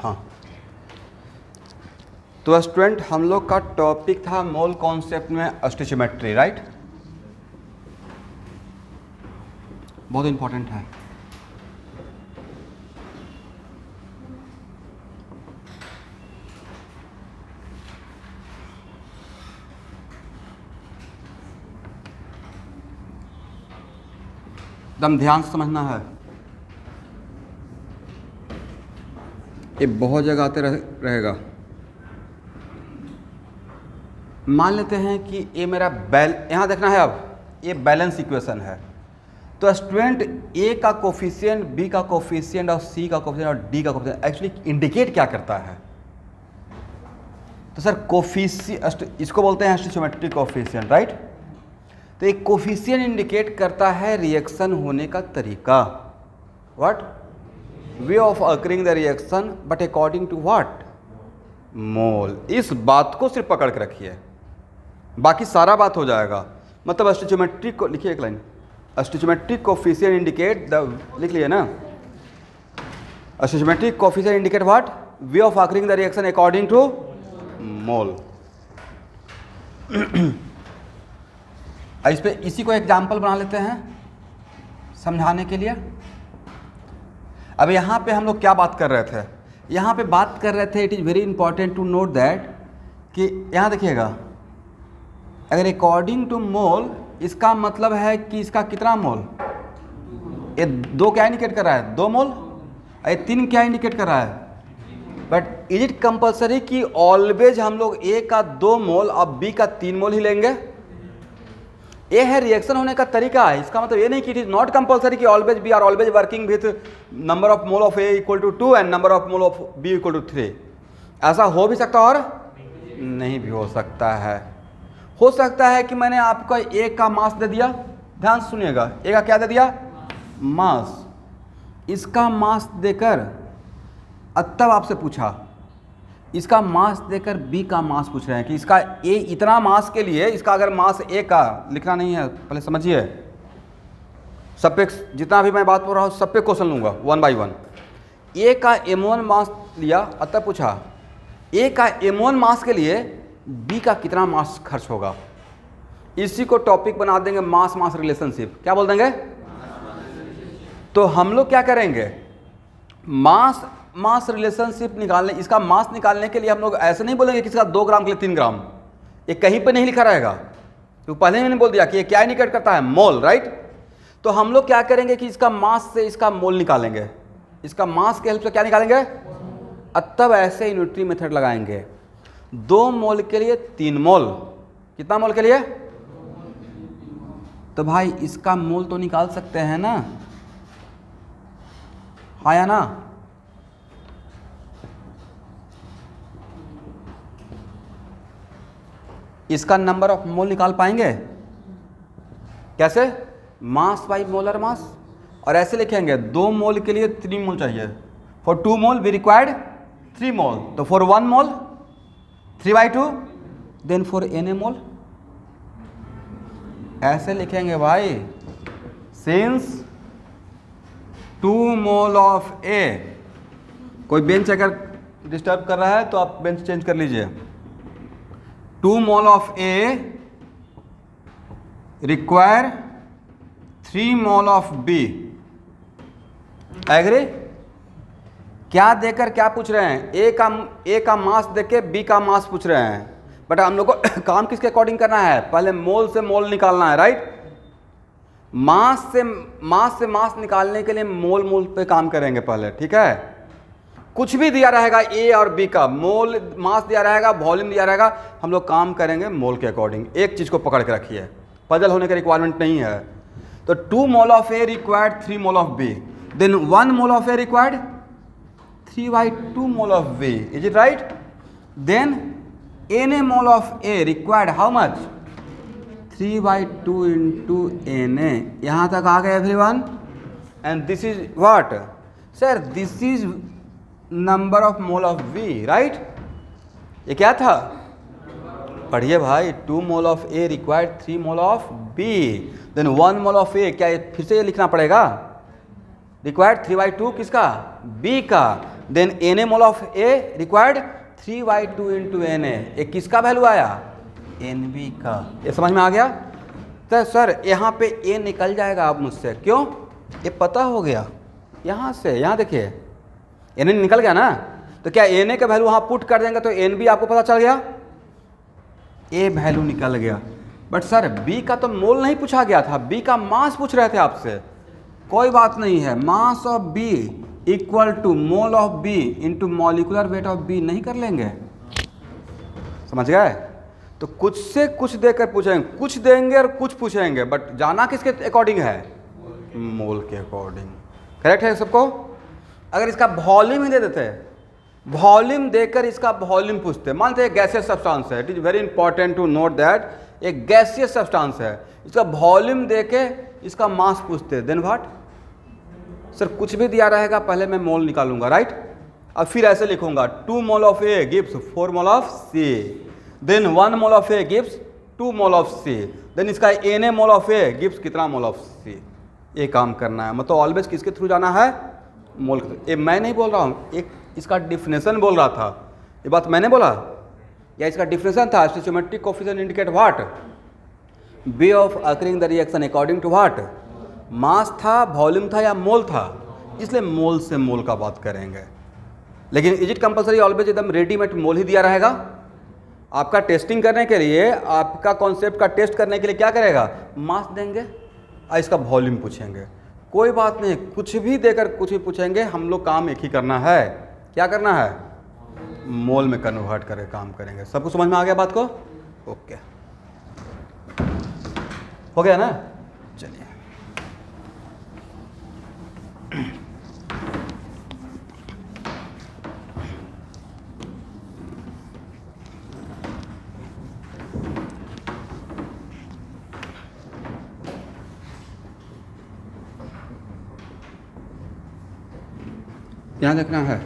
हाँ, तो स्टूडेंट हम लोग का टॉपिक था मोल कॉन्सेप्ट में स्टोइचियोमेट्री, राइट। बहुत इंपॉर्टेंट है। एकदम ध्यान से समझना है, ये बहुत जगह आते रहेगा। मान लेते हैं कि ये मेरा यहाँ देखना है, अब ये बैलेंस इक्वेशन है। तो स्टूडेंट ए का कोफिशिएंट, बी का कोफिशिएंट और सी का कोफिशिएंट और डी का कोफिशिएंट एक्चुअली इंडिकेट क्या करता है? तो सर कोफिशिएंट, इसको बोलते हैं स्टोइचियोमेट्रिक कोफिशिएंट, राइट। तो एक कोफिशिएंट इंडिकेट करता है रिएक्शन होने का तरीका, what way of occurring the reaction but according to what mole. इस बात को सिर्फ पकड़ के रखिए, बाकी सारा बात हो जाएगा। मतलब स्टोइचियोमेट्रिक को लिखिए एक line, stoichiometric coefficient indicate the, लिख लिए ना, stoichiometric coefficient indicate what way of occurring the reaction according to mole. इस पे इसी को एग्जाम्पल बना लेते हैं समझाने के लिए। अब यहाँ पे हम लोग क्या बात कर रहे थे? यहाँ पे बात कर रहे थे, it is very important to note that कि यहाँ देखिएगा, अगर अकॉर्डिंग टू मोल इसका मतलब है कि इसका कितना मोल, ये 2 क्या इंडिकेट कर रहा है? 2 मोल। ये 3 क्या इंडिकेट कर रहा है? बट इज इट कंपल्सरी कि ऑलवेज हम लोग ए का 2 मोल और बी का 3 मोल ही लेंगे? ये है रिएक्शन होने का तरीका है। इसका मतलब ये नहीं कि इट इज नॉट कंपल्सरी कि always be are always working with number of mole of A equal to 2 and number of mole of B equal to 3। ऐसा हो भी सकता और नहीं भी हो सकता है। हो सकता है कि मैंने आपको ए का मास दे दिया, ध्यान से सुनिएगा, ए का क्या दे दिया? मास। इसका मास देकर तब आपसे पूछा, इसका मास देकर बी का मास पूछ रहे हैं कि इसका ए इतना मास के लिए, इसका अगर मास ए का लिखना नहीं है, पहले समझिए, सब पे जितना भी मैं बात बोल रहा हूँ सब पे क्वेश्चन लूँगा 1 बाई 1। ए का m1 मास लिया, तब पूछा ए का m1 मास के लिए बी का कितना मास खर्च होगा। इसी को टॉपिक बना देंगे मास मास रिलेशनशिप। क्या बोल देंगे? तो हम लोग क्या करेंगे, मास मास रिलेशनशिप निकालने, इसका मास निकालने के लिए हम लोग ऐसे नहीं बोलेंगे कि इसका 2 ग्राम के लिए 3 ग्राम, ये कहीं पे नहीं लिखा रहेगा। तो पहले मैंने बोल दिया कि ये क्या इंडिकेट करता है? मोल, राइट। तो हम लोग क्या करेंगे कि इसका मास से इसका मोल निकालेंगे, इसका मास के हेल्प से क्या निकालेंगे, तब ऐसे यूनिटरी मेथड लगाएंगे। 2 मोल के लिए 3 मोल, कितना मोल के लिए? तो भाई इसका मोल तो निकाल सकते हैं ना, हाँ या ना? इसका नंबर ऑफ मोल निकाल पाएंगे कैसे? Mass by molar mass. और ऐसे लिखेंगे 2 मोल के लिए 3 मोल चाहिए, for 2 mole we required 3 mole, तो for 1 mole 3/2, then for N A mole. ऐसे लिखेंगे भाई, सिंस 2 मोल ऑफ ए। कोई बेंच अगर डिस्टर्ब कर रहा है तो आप बेंच चेंज कर लीजिए। 2 mole of A require 3 mole of B. Agree? क्या देकर क्या पूछ रहे हैं? ए का मास देके बी का मास पूछ रहे हैं। बट हम लोग को काम किसके अकॉर्डिंग करना है? पहले मोल से मोल निकालना है, राइट। मास से मास निकालने के लिए मोल पे काम करेंगे पहले, ठीक है। कुछ भी दिया रहेगा ए और बी का, मोल मास दिया रहेगा, वॉल्यूम दिया रहेगा, हम लोग काम करेंगे मोल के अकॉर्डिंग। एक चीज़ को पकड़ के रखिए, पजल होने का रिक्वायरमेंट नहीं है। तो 2 mole of A required 3 mole of B, then 1 mole of A required 3/2 mole of B, is it right? Then N A mole of A required how much? 3/2 into N A. यहाँ तक आ गए everyone? And this is what sir? This is number of mole of B, right. ये क्या था? पढ़िए भाई, 2 mole of A required 3 mole of B, then 1 mole of ए। क्या फिर से ये लिखना पड़ेगा? रिक्वायर्ड 3/2 किसका, बी का। Then Na mole of A required 3/2 into Na, ये किसका वैल्यू आया, Nb का। ये समझ में आ गया। तो सर यहाँ पे ए निकल जाएगा आप मुझसे, क्यों, ये पता हो गया यहाँ से, यहाँ देखिए Na निकल गया ना, तो क्या Na का वैल्यू वहाँ पुट कर देंगे तो Nb आपको पता चल गया, ए वैल्यू निकल गया। बट सर बी का तो मोल नहीं पूछा गया था, बी का मास पूछ रहे थे आपसे। कोई बात नहीं है, mass of B equal to mole of B into molecular weight of B नहीं कर लेंगे, समझ गए। तो कुछ से कुछ देकर पूछेंगे, कुछ देंगे और कुछ पूछेंगे, बट जाना किसके अकॉर्डिंग है, मोल के अकॉर्डिंग। करेक्ट है सबको। अगर इसका वॉल्यूम ही दे देते, वॉल्यूम देकर इसका वॉल्यूम पूछते, मानते हैं गैसियस सब्सटेंस है, it is very important to note that एक गैसियस सब्सटेंस है, इसका वॉल्यूम देके इसका मास पूछते, देन व्हाट, सर कुछ भी दिया रहेगा पहले मैं मोल निकालूंगा, राइट। अब फिर ऐसे लिखूंगा 2 mole of A gives 4 mole of C, then 1 mole of A gives 2 mole of C, then इसका Na mole of A gives कितना मोल ऑफ सी। ये काम करना है, मतलब ऑलवेज किसके थ्रू जाना है, मोल के थ्रू। ये मैं नहीं बोल रहा हूँ, एक इसका डिफिनेशन बोल रहा था, ये बात मैंने बोला या इसका डिफिनेशन था। Stoichiometric coefficient indicate what, way of occurring the reaction according to what, mass था, वॉल्यूम था या मोल था, इसलिए मोल से मोल का बात करेंगे। लेकिन इज इट कंपलसरी ऑलवेज एकदम रेडीमेड मोल ही दिया रहेगा। आपका टेस्टिंग करने के लिए, आपका कॉन्सेप्ट का टेस्ट करने के लिए क्या करेगा, मास देंगे और इसका वॉल्यूम पूछेंगे। कोई बात नहीं, कुछ भी देकर कुछ भी पूछेंगे, हम लोग काम एक ही करना है, क्या करना है, मोल में कन्वर्ट करके काम करेंगे। सबको समझ में आ गया बात को, ओके हो गया ना। चलिए यहाँ देखना है,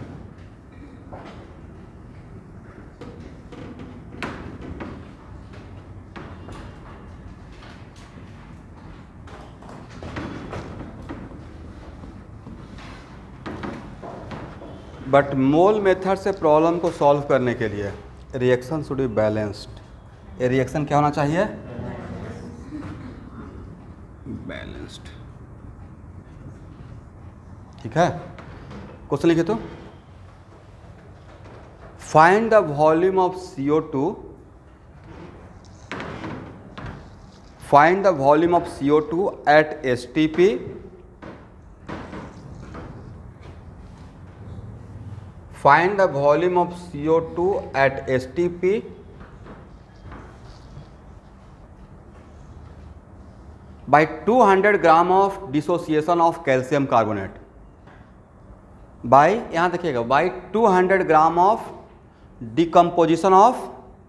बट मोल मेथड से प्रॉब्लम को सॉल्व करने के लिए रिएक्शन शुड बी बैलेंस्ड। ये रिएक्शन क्या होना चाहिए, बैलेंस्ड, ठीक है। क्वेश्चन लिखे तो, find the volume of CO2, find the volume of CO2 at STP find the volume of CO2 at STP by 200 gram of dissociation of calcium carbonate, by यहाँ देखिएगा, by 200 gram of decomposition of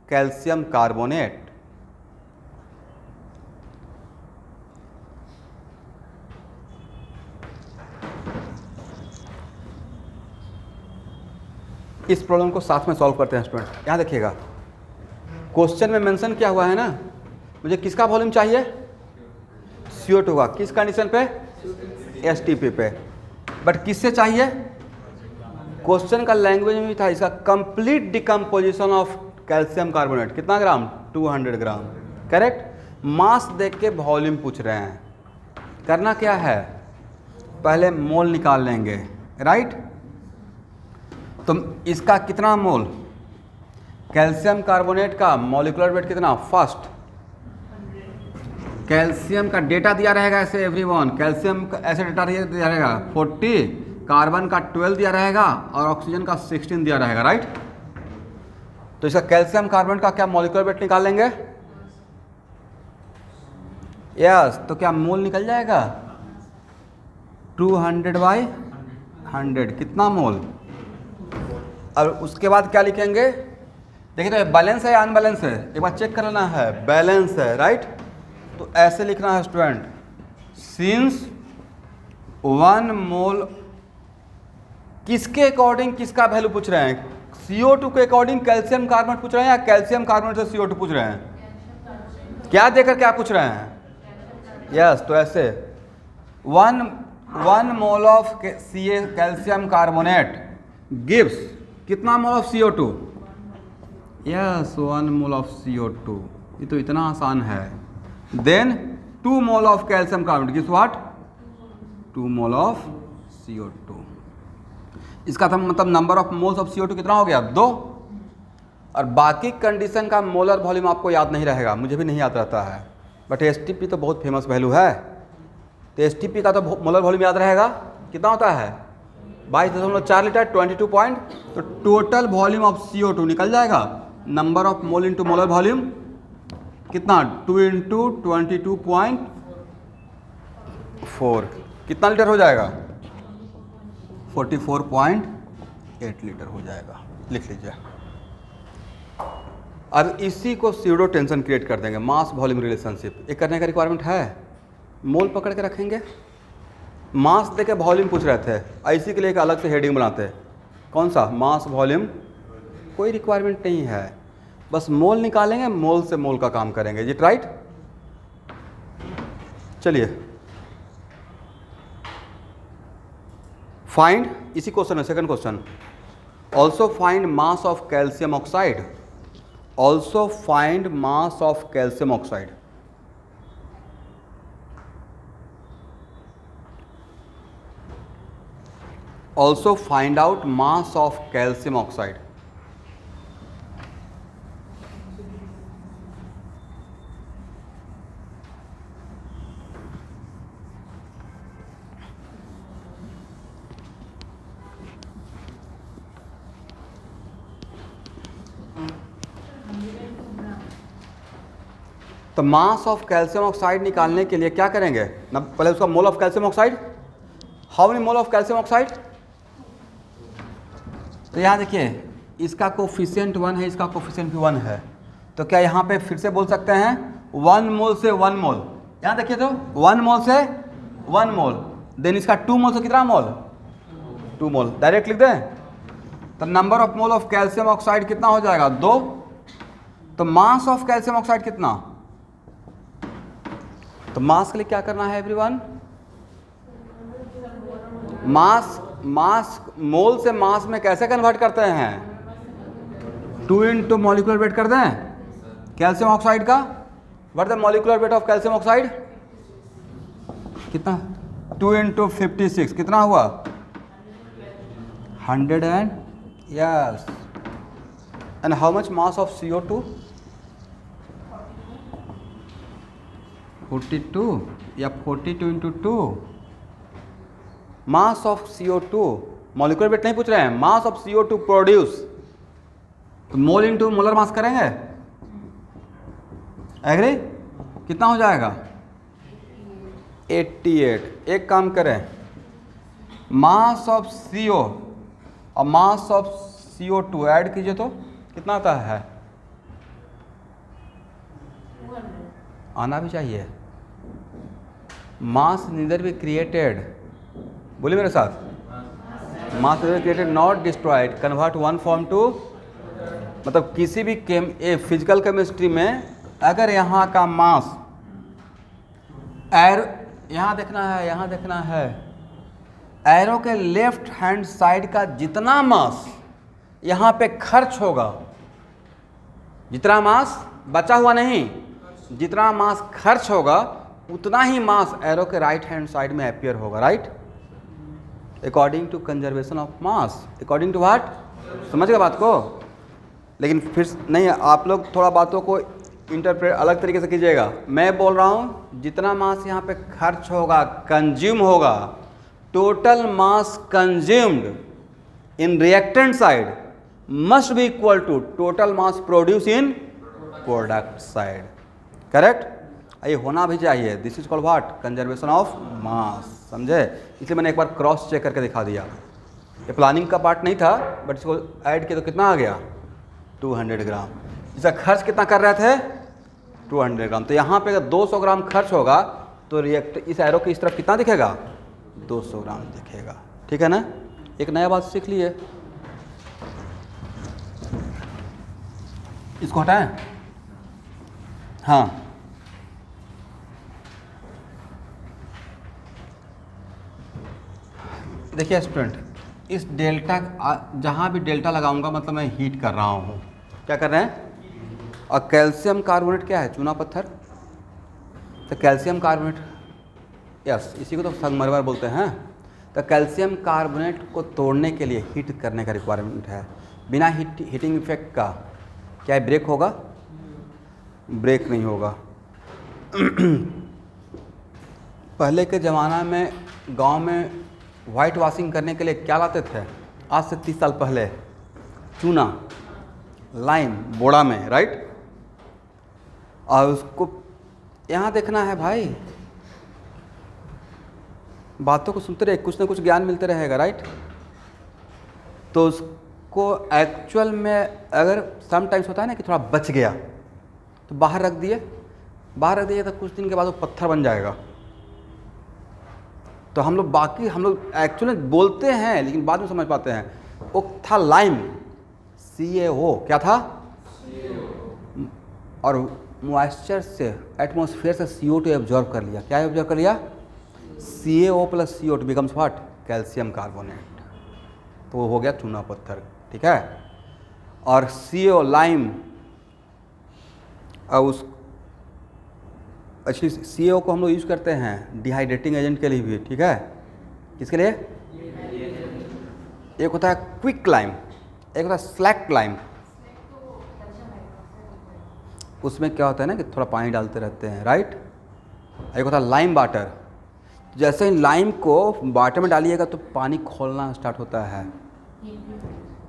calcium carbonate। इस problem को साथ में solve करते हैं student. यहाँ देखिएगा, क्वेश्चन में मेंशन क्या हुआ है ना, मुझे किसका वॉल्यूम चाहिए, CO2 का, किस कंडीशन पे, STP पे, बट किससे चाहिए, क्वेश्चन का लैंग्वेज में भी था, इसका complete decomposition of calcium carbonate, कितना ग्राम, 200 ग्राम, करेक्ट। मास देख के वॉल्यूम पूछ रहे हैं, करना क्या है, पहले मोल निकाल लेंगे, राइट। तो इसका कितना मोल, कैल्शियम कार्बोनेट का मॉलिक्यूलर वेट कितना, फर्स्ट कैल्शियम का डेटा दिया रहेगा ऐसे एवरीवन, कैल्शियम का ऐसे डेटा दिया रहेगा 40, कार्बन का 12 दिया रहेगा और ऑक्सीजन का 16 दिया रहेगा, राइट। तो इसका कैल्शियम कार्बोनेट का क्या मॉलिक्यूलर वेट निकाल लेंगे, यस। तो क्या मोल निकल जाएगा 200/100, कितना मोल। और उसके बाद क्या लिखेंगे, देखिए तो बैलेंस है या अनबैलेंस है, एक बार चेक कर लेना है, बैलेंस है, राइट। तो ऐसे लिखना है स्टूडेंट, सिंस 1 मोल, किसके अकॉर्डिंग किसका वैल्यू पूछ रहे हैं, CO2 के अकॉर्डिंग कैल्शियम कार्बोनेट पूछ रहे हैं या कैल्शियम कार्बोनेट से CO2 पूछ रहे हैं, क्या देकर क्या पूछ रहे हैं, यस। तो ऐसे 1 1 mole of calcium carbonate gives कितना mole of CO2? Yes 1 mole of CO2। ये तो इतना आसान है। Then 2 mole of calcium carbonate gives what? 2 mole of CO2। इसका था मतलब number of moles of CO2 कितना हो गया? 2। और बाकी कंडीशन का मोलर वॉल्यूम आपको याद नहीं रहेगा, मुझे भी नहीं याद रहता है, बट STP तो बहुत फेमस वैल्यू है। तो STP का तो मोलर वॉल्यूम याद रहेगा, कितना होता है? 22.4 लीटर 22 पॉइंट। तो टोटल वॉल्यूम ऑफ CO2 निकल जाएगा, number of mole into molar volume कितना? 2 इंटू 22.4 कितना लीटर हो जाएगा? 44.8 लीटर हो जाएगा। लिख लीजिए। अब इसी को स्यूडो टेंशन क्रिएट कर देंगे, मास वॉल्यूम रिलेशनशिप। ये करने का रिक्वायरमेंट है? मोल पकड़ के रखेंगे, मास देके वॉल्यूम पूछ रहे थे, इसी के लिए एक अलग से हेडिंग बनाते हैं। कौन सा? Mass volume. कोई रिक्वायरमेंट नहीं है, बस मोल निकालेंगे, मोल से मोल का काम करेंगे। जी राइट। चलिए फाइंड, इसी क्वेश्चन है second question. Also find mass of calcium oxide. Also find mass of calcium oxide. Also find out mass of calcium oxide. तो मास ऑफ कैल्शियम ऑक्साइड निकालने के लिए क्या करेंगे ना? पहले उसका मोल of calcium oxide. How many mole of calcium oxide? तो यहाँ देखिए, इसका कोफिशिएंट 1 है, इसका कोफिशिएंट भी 1 है। तो क्या यहाँ पे फिर से बोल सकते हैं 1 मोल से 1 मोल? यहाँ देखिए तो 1 मोल से 1 मोल। देन इसका 2 मोल से कितना मोल? 2 मोल। डायरेक्ट लिख दें तो number of mole of calcium oxide कितना हो जाएगा? 2। तो मास ऑफ कैल्शियम ऑक्साइड कितना? तो मास के लिए क्या करना है एवरीवन? मास मोल से मास में कैसे कन्वर्ट करते हैं? 2 इंटू मॉलिक्यूलर वेट कर दें कैल्शियम ऑक्साइड का। What the molecular weight of calcium oxide? कितना? 2 इंटू 56 कितना हुआ? 100 and yes. And how much mass of CO2? 42 या 42 into 2। Mass of CO2, molecular weight नहीं पूछ रहे हैं, मास ऑफ CO2 प्रोड्यूस। तो मोल इंटू मोलर मास करेंगे, एग्री? कितना हो जाएगा? 88। एक काम करें, मास ऑफ CO और मास ऑफ CO2 ऐड कीजिए तो कितना आता है? आना भी चाहिए। मास नीदर बी क्रिएटेड, बोलिए मेरे साथ, mass neither created not destroyed, convert one form to. मतलब किसी भी फिजिकल केमिस्ट्री में अगर यहाँ का मास यहाँ देखना है, यहाँ देखना है, एरो के लेफ्ट हैंड साइड का जितना मास यहाँ पे खर्च होगा, जितना मास बचा हुआ नहीं, जितना मास खर्च होगा उतना ही मास एरो के राइट हैंड साइड में अपियर होगा, right? According to conservation of mass. According to what? समझ गए बात को? लेकिन फिर नहीं, आप लोग थोड़ा बातों को इंटरप्रेट अलग तरीके से कीजिएगा। मैं बोल रहा हूँ जितना मास यहाँ पे खर्च होगा, कंज्यूम होगा, total mass consumed in reactant side must be equal to total mass produce in product side. Correct? ये होना भी चाहिए। This is called what? Conservation of mass. समझे? इसलिए मैंने एक बार क्रॉस चेक करके दिखा दिया। ये प्लानिंग का पार्ट नहीं था, बट इसको ऐड किया तो कितना आ गया? 200 ग्राम। इसका खर्च कितना कर रहे थे? 200 ग्राम। तो यहाँ पे अगर 200 ग्राम खर्च होगा तो रिएक्ट इस एरो की इस तरफ कितना दिखेगा? 200 ग्राम दिखेगा। ठीक है ना? एक नया बात सीख लिए। इसको हटाएं। हाँ, देखिए स्टूडेंट, इस डेल्टा जहाँ भी डेल्टा लगाऊंगा मतलब मैं हीट कर रहा हूँ। क्या कर रहे हैं? और कैल्शियम कार्बोनेट क्या है? चूना पत्थर। तो कैल्शियम कार्बोनेट, यस, इसी को तो संगमरमर बोलते हैं। तो कैल्शियम कार्बोनेट को तोड़ने के लिए हीट करने का रिक्वायरमेंट है। बिना हीटिंग इफेक्ट का क्या ब्रेक होगा? ब्रेक नहीं होगा। पहले के ज़माना में गांव में वाइट वॉशिंग करने के लिए क्या लाते थे? आज से 30 साल पहले चूना, लाइम बोड़ा में, राइट। और उसको यहाँ देखना है भाई, बातों को सुनते रहे, कुछ ना कुछ ज्ञान मिलते रहेगा, राइट। तो उसको एक्चुअल में अगर समटाइम्स होता है ना कि थोड़ा बच गया तो बाहर रख दिए तो कुछ दिन के बाद वो पत्थर बन जाएगा। तो हम लोग एक्चुअली बोलते हैं लेकिन बाद में समझ पाते हैं। वो था लाइम, CaO, क्या था? और मॉइस्चर से, एटमॉस्फेयर से CO2 एब्जॉर्ब कर लिया। क्या एब्जॉर्ब कर लिया? CaO + CO2 becomes what? Calcium carbonate. तो वो हो गया चूना पत्थर, ठीक है। और CO लाइम, और उस अच्छी CaO को हम लोग यूज़ करते हैं डिहाइड्रेटिंग एजेंट के लिए भी, ठीक है। किसके लिए? एक होता है क्विक लाइम, एक होता है स्लैक लाइम। उसमें क्या होता है ना कि थोड़ा पानी डालते रहते हैं, राइट। एक होता है लाइम वाटर। जैसे ही लाइम को वाटर में डालिएगा तो पानी खोलना स्टार्ट होता है।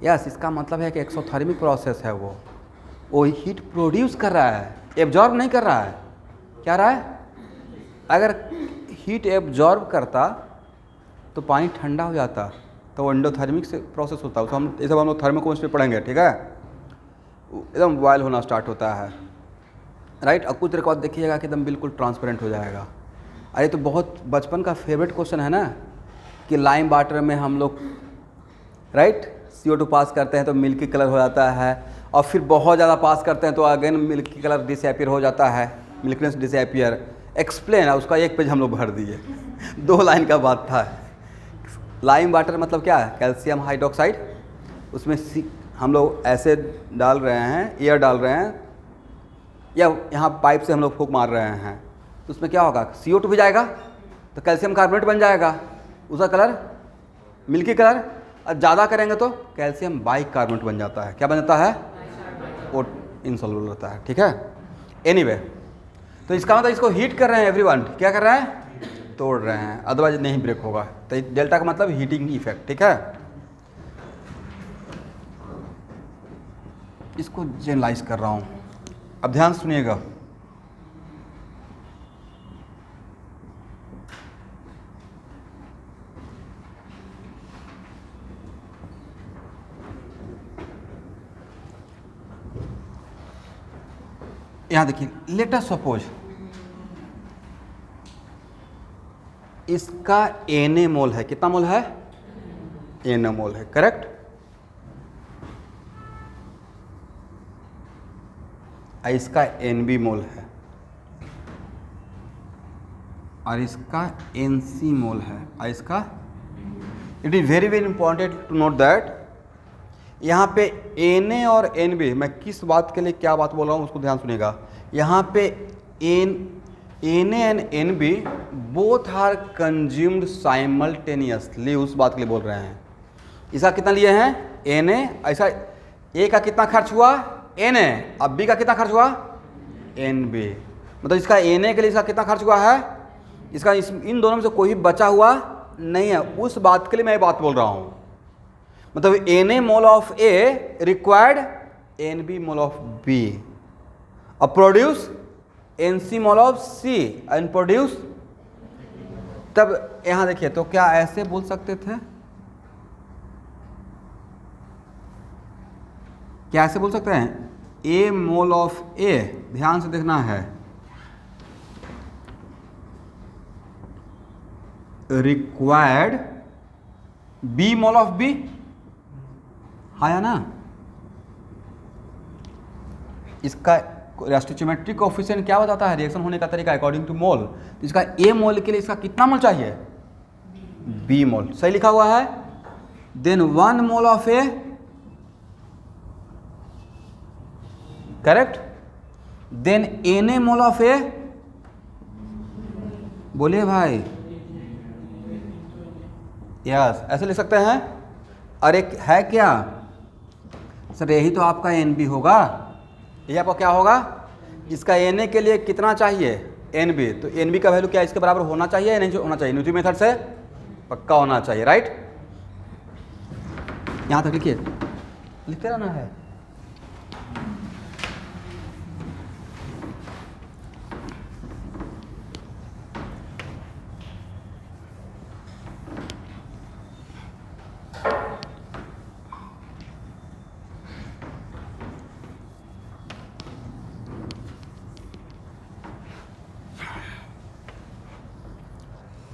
यस, इसका मतलब है कि एक्सोथर्मिक प्रोसेस है। वो हीट प्रोड्यूस कर रहा है, एब्जॉर्ब नहीं कर रहा है। क्या रहा है? अगर हीट एब्जॉर्ब करता तो पानी ठंडा हो जाता, तो वो एंडोथर्मिक से प्रोसेस होता है। उसको ये सब हम लोग थर्मोकोन्स में पढ़ेंगे, ठीक है। एकदम बॉयल होना स्टार्ट होता है, राइट। और कुछ देर के बाद देखिएगा कि एकदम बिल्कुल ट्रांसपेरेंट हो जाएगा। अरे तो बहुत बचपन का फेवरेट क्वेश्चन है ना कि लाइम वाटर में हम लोग, राइट, CO2 पास करते हैं तो मिल्की कलर हो जाता है, और फिर बहुत ज़्यादा पास करते हैं तो अगेन मिल्की कलर डिसअपियर हो जाता है, मिल्कीनेस डिसअपियर। एक्सप्लेन, उसका एक पेज हम लोग भर दिए। 2 लाइन का बात था। लाइम वाटर मतलब क्या है? Calcium hydroxide. उसमें हम लोग एसिड डाल रहे हैं, एयर डाल रहे हैं, या यहाँ पाइप से हम लोग फूंक मार रहे हैं, तो उसमें क्या होगा? CO2 भी जाएगा तो कैल्शियम कार्बोनेट बन जाएगा, उसका कलर मिल्की कलर। और ज़्यादा करेंगे तो कैल्शियम बाइकार्बोनेट बन जाता है। क्या बन जाता है? वो इनसॉल्युबल होता है, ठीक है। एनीवे, तो इसका मतलब इसको हीट कर रहे हैं एवरीवन। क्या कर रहे हैं? तोड़ रहे हैं, अदरवाइज नहीं ब्रेक होगा। तो डेल्टा का मतलब हीटिंग इफेक्ट, ठीक है। इसको जनरलाइज कर रहा हूँ, अब ध्यान सुनिएगा। यहाँ देखिए, लेट अस सपोज इसका Na मोल है। कितना मोल है? Na मोल है, करेक्ट। इसका Nb मोल है और इसका Nc मोल है और इसका, it is very very important to note that यहाँ पे Na और Nb, मैं किस बात के लिए क्या बात बोल रहा हूँ उसको ध्यान सुनिएगा। यहाँ पे Na and Nb both are consumed simultaneously, उस बात के लिए बोल रहे हैं। इसका कितना लिए हैं? Na। ऐसा A का कितना खर्च हुआ? Na। अब B का कितना खर्च हुआ? Nb। मतलब इसका Na के लिए इसका कितना खर्च हुआ है? इसका इन दोनों में से कोई बचा हुआ नहीं है। उस बात के लिए मैं बात बोल रहा हूँ। मतलब Na mole of A required Nb mole of B, और produce Nc mole of C and produce. तब यहां देखिए, तो क्या ऐसे बोल सकते थे? क्या ऐसे बोल सकते हैं? A मोल ऑफ A, ध्यान से देखना है, required B mole of B, आया ना। इसका स्टोइचियोमेट्रिक कोएफिशिएंट क्या बताता है? रिएक्शन होने का तरीका अकॉर्डिंग टू मोल। तो इसका A मोल के लिए इसका कितना मोल चाहिए? बी मोल, सही लिखा हुआ है। Then 1 mole of A, correct. Then Na mole of A, बोलिए भाई, यस, ऐसे लिख सकते हैं। और एक है क्या सर, यही तो आपका NB होगा, ये आपका क्या होगा, इसका Na के लिए कितना चाहिए, NB, तो NB का वैल्यू क्या इसके बराबर होना चाहिए या नहीं होना चाहिए, न्यूटन मेथड से पक्का होना चाहिए, राइट। यहाँ तक लिखिए, लिखते रहना है।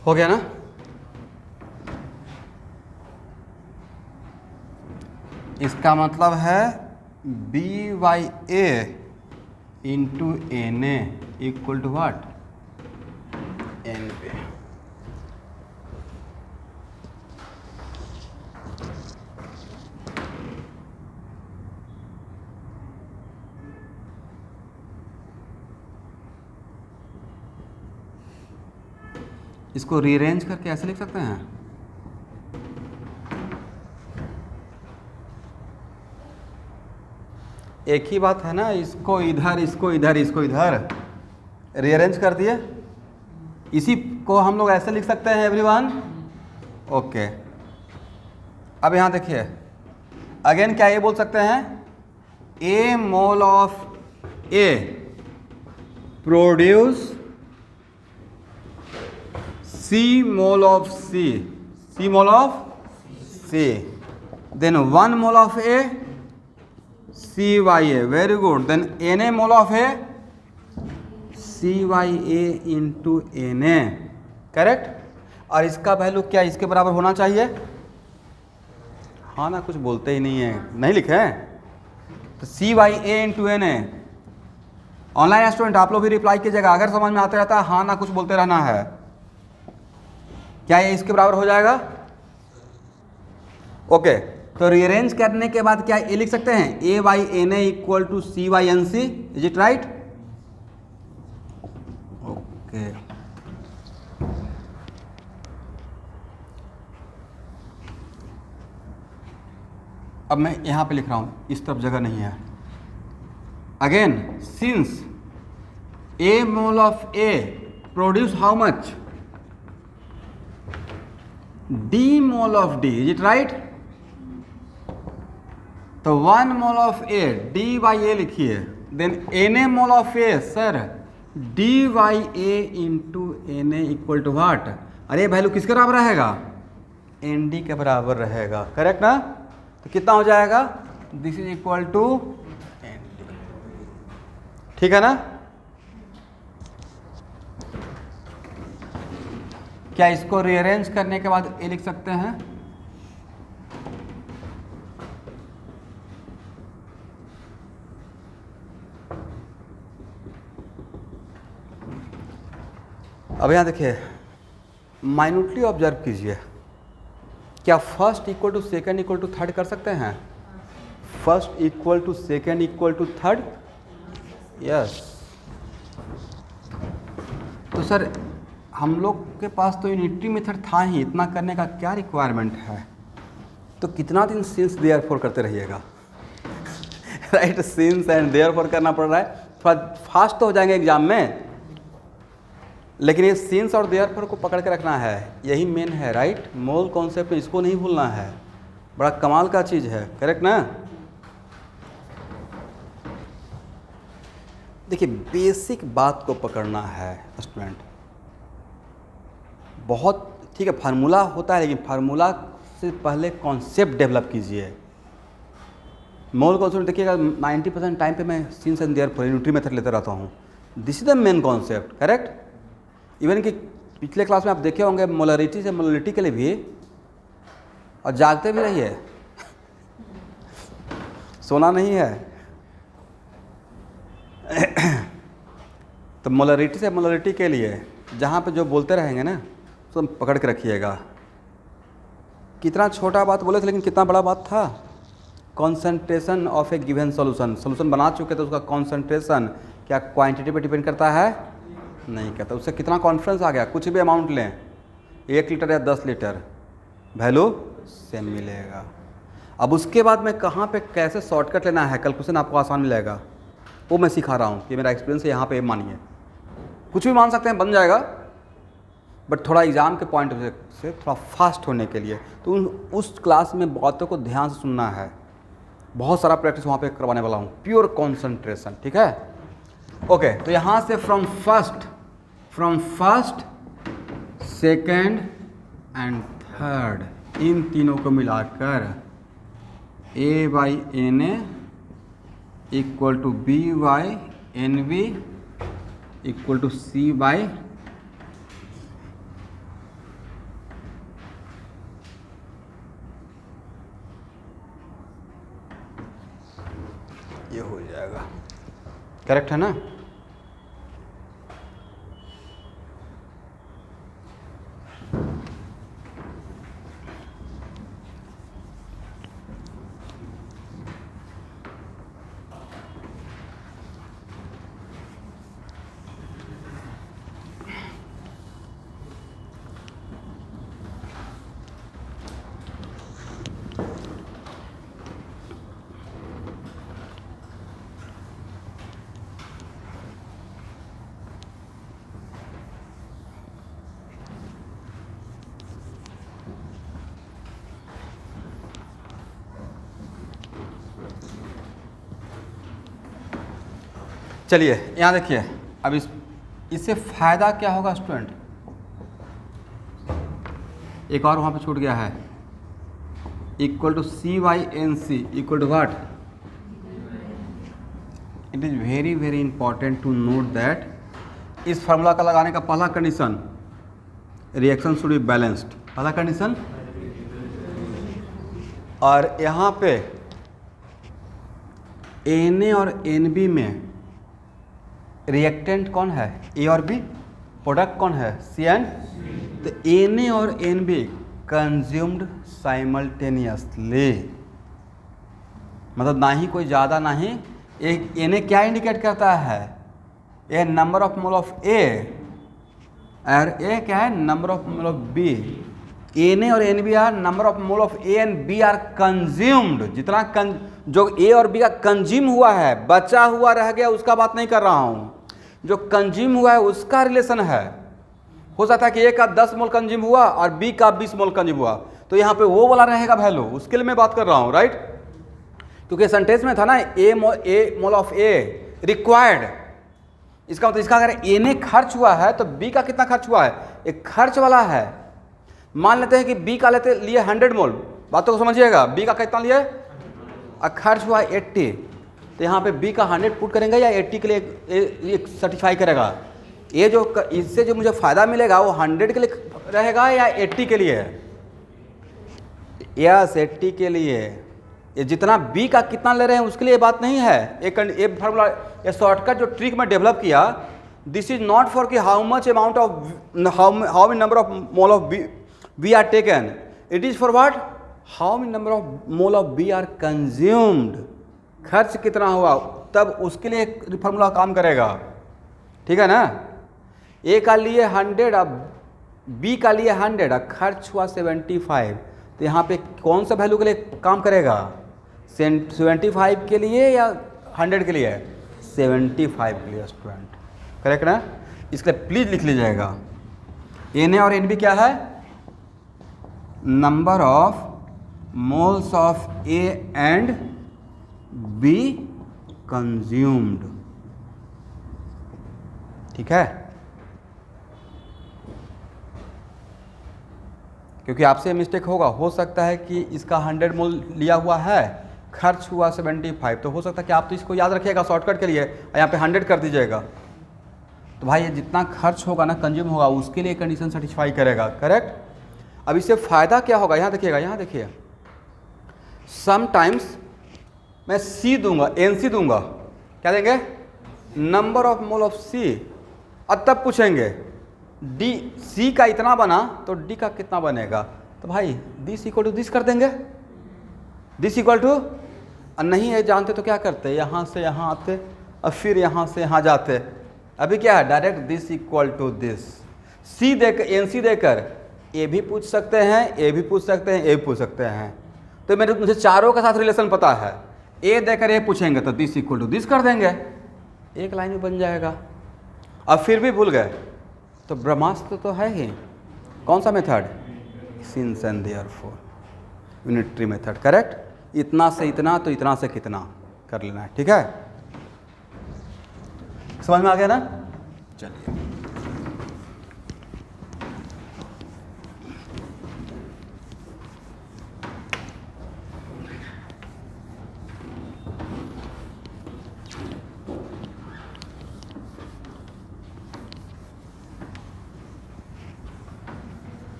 हो गया ना। इसका मतलब है BA into Na equal to what, NB। इसको रीअरेंज करके ऐसे लिख सकते हैं, एक ही बात है ना, इसको इधर, इसको इधर, इसको इधर रीअरेंज कर दिए। इसी को हम लोग ऐसे लिख सकते हैं एवरीवन, ओके। अब यहाँ देखिए, अगेन क्या ये बोल सकते हैं, A mole of A produce C mole of C mole of C, then 1 mole of A CYA, very good, then Na mole of A CYA into Na, correct. और इसका वैल्यू क्या इसके बराबर होना चाहिए, हाँ ना, कुछ बोलते ही नहीं है, नहीं लिखे हैं, तो CYA into Na। Online student आप लोग भी रिप्लाई कीजिएगा, अगर समझ में आते रहता है हाँ ना कुछ बोलते रहना है। क्या ये इसके बराबर हो जाएगा, ओके। तो रीअरेंज करने के बाद क्या ये लिख सकते हैं, A/Na equal to C/NC, is it right, okay. अब मैं यहाँ पे लिख रहा हूँ, इस तरफ जगह नहीं है। Again since A mole of A produce how much, D mole of D, is it right. तो 1 मोल ऑफ A D/A लिखिए, then Na mole of A sir D/A into Na equal to what, अरे value किसके बराबर रहेगा, ND के बराबर रहेगा, correct ना। तो कितना हो जाएगा, this is equal to ND, ठीक है ना। क्या इसको रीअरेंज करने के बाद ये लिख सकते हैं, अब यहाँ देखिए, माइन्यूटली ऑब्जर्व कीजिए, क्या first equal to second equal to third कर सकते हैं, first equal to second equal to third, yes. तो सर हम लोग के पास तो यूनिटरी मेथड था ही, इतना करने का क्या रिक्वायरमेंट है, तो कितना दिन सिंस देयरफॉर करते रहिएगा, राइट, सिंस एंड देयरफॉर करना पड़ रहा है, थोड़ा फास्ट तो हो जाएंगे एग्जाम में, लेकिन ये सिंस और देयरफॉर को पकड़ के रखना है, यही मेन है, राइट। मोल कॉन्सेप्ट में इसको नहीं भूलना है, बड़ा कमाल का चीज़ है, करेक्ट ना। देखिए बेसिक बात को पकड़ना है स्टूडेंट, बहुत ठीक है, फार्मूला होता है, लेकिन फार्मूला से पहले कॉन्सेप्ट डेवलप कीजिए। मोल कॉन्सेप्ट देखिएगा 90% टाइम पे मैं since and therefore unitary method लेते रहता हूँ, this is the main concept, correct. Even कि पिछले क्लास में आप देखे होंगे मोलरिटी से मोलरिटी के लिए भी, और जागते भी रहिए सोना नहीं है मोलरिटी से मोलरिटी के लिए जहाँ पे जो बोलते रहेंगे ना तो पकड़ के रखिएगा। कितना छोटा बात बोले थे लेकिन कितना बड़ा बात था। Concentration of A given solution, solution बना चुके तो उसका कॉन्सेंट्रेशन क्या क्वांटिटी पे डिपेंड करता है? नहीं करता। उससे कितना कॉन्फिडेंस आ गया, कुछ भी अमाउंट लें, 1 लीटर या 10 लीटर, वैल्यू सेम मिलेगा। अब उसके बाद मैं कहाँ पे कैसे शॉर्टकट लेना है, कैलकुलेशन आपको आसान मिलेगा, वो मैं सिखा रहा हूँ कि मेरा एक्सपीरियंस है। यहाँ पे मानिए कुछ भी मान सकते हैं, बन जाएगा, बट थोड़ा एग्ज़ाम के पॉइंट से थोड़ा फास्ट होने के लिए तो उस क्लास में बातों को ध्यान से सुनना है। बहुत सारा प्रैक्टिस वहाँ पे करवाने वाला हूँ, प्योर कॉन्सेंट्रेशन, ठीक है। ओके, तो यहाँ से from first second and third, इन तीनों को मिलाकर A/Na equal to B/Nv equal to C ये हो जाएगा। करेक्ट है ना? चलिए यहाँ देखिए, अब इससे फ़ायदा क्या होगा स्टूडेंट, एक और वहाँ पे छूट गया है, equal to C/Nc equal to what. It is very very important to note that इस फार्मूला का लगाने का पहला condition, reaction should be balanced, पहला कंडीशन। और यहाँ पे Na और Nb में रिएक्टेंट कौन है, ए और बी, प्रोडक्ट कौन है, Cn। तो Na और Nb कंज्यूम्ड साइमल्टेनियसली, मतलब ना ही कोई ज़्यादा ना ही एक। Na क्या इंडिकेट करता है, A number of mole of A, और ए क्या है, number of mole of B. Na और Nb are number of mole of A and B are consumed, जितना जो ए और बी का कंज्यूम हुआ है, बचा हुआ रह गया उसका बात नहीं कर रहा हूँ, जो कंज्यूम हुआ है उसका रिलेशन है। हो सकता है कि ए का 10 मोल कंज्यूम हुआ और बी का 20 मोल कंज्यूम हुआ, तो यहाँ पे वो वाला रहेगा वैल्यू, उसके लिए मैं बात कर रहा हूँ, राइट। क्योंकि सेंटेंस में था ना ए मोल ऑफ ए रिक्वायर्ड, इसका मतलब इसका अगर ए ने खर्च हुआ है तो बी का कितना खर्च हुआ है, एक खर्च वाला है। मान लेते हैं कि बी का लेते लिए 100 मोल, बातों को समझिएगा, बी का कितना लिए और खर्च हुआ 80, तो यहाँ पे बी का 100 पुट करेंगे या 80 के लिए सर्टिफाई करेगा। ये जो इससे जो मुझे फ़ायदा मिलेगा वो 100 के लिए रहेगा या 80 के लिए, यस 80 के लिए। ये जितना बी का कितना ले रहे हैं उसके लिए बात नहीं है। एक फार्मूला, ये शॉर्टकट जो ट्रिक में डेवलप किया, दिस इज नॉट फॉर कि how much amount of how many number of mole of B are taken, it is for what, how many number of mole of B are consumed, खर्च कितना हुआ, तब उसके लिए एक formula काम करेगा, ठीक है ना। ए का लिए 100, अब बी का लिए 100, खर्च हुआ 75, तो यहाँ पे कौन सा वैल्यू के लिए काम करेगा, 75 के लिए या 100 के लिए, 75 के लिए स्टूडेंट, करेक्ट ना। इसके लिए प्लीज लिख लीजिएगा, Na और Nb क्या है, number of moles of A and be consumed, ठीक है। क्योंकि आपसे मिस्टेक होगा, हो सकता है कि इसका 100 मोल लिया हुआ है, खर्च हुआ 75, तो हो सकता है कि आप तो इसको याद रखिएगा शॉर्टकट के लिए, यहाँ पे 100 कर दीजिएगा, तो भाई ये जितना खर्च होगा ना, कंज्यूम होगा, उसके लिए कंडीशन सेटिस्फाई करेगा, करेक्ट। अब इससे फ़ायदा क्या होगा, यहाँ देखिएगा, यहाँ देखिए, समटाइम्स मैं सी दूंगा, NC दूंगा, क्या देंगे, नंबर ऑफ मोल ऑफ सी, और तब पूछेंगे डी, सी का इतना बना तो डी का कितना बनेगा, तो भाई दिस इक्वल टू दिस कर देंगे, दिस इक्वल टू, नहीं है जानते तो क्या करते, यहाँ से यहाँ आते और फिर यहाँ से यहाँ जाते। अभी क्या है, direct this equal to this. C देकर, एन सी देकर ए भी पूछ सकते हैं, ए भी पूछ सकते हैं, ए भी पूछ सकते हैं। तो मुझे चारों के साथ रिलेशन पता है, ए देकर ए पूछेंगे तो दिस इक्वल टू दिस कर देंगे, एक लाइन में बन जाएगा। अब फिर भी भूल गए तो ब्रह्मास्त्र तो है ही, कौन सा method, since and therefore, unitary method, correct. इतना से इतना तो इतना से कितना कर लेना है, ठीक है, समझ में आ गया ना। चलिए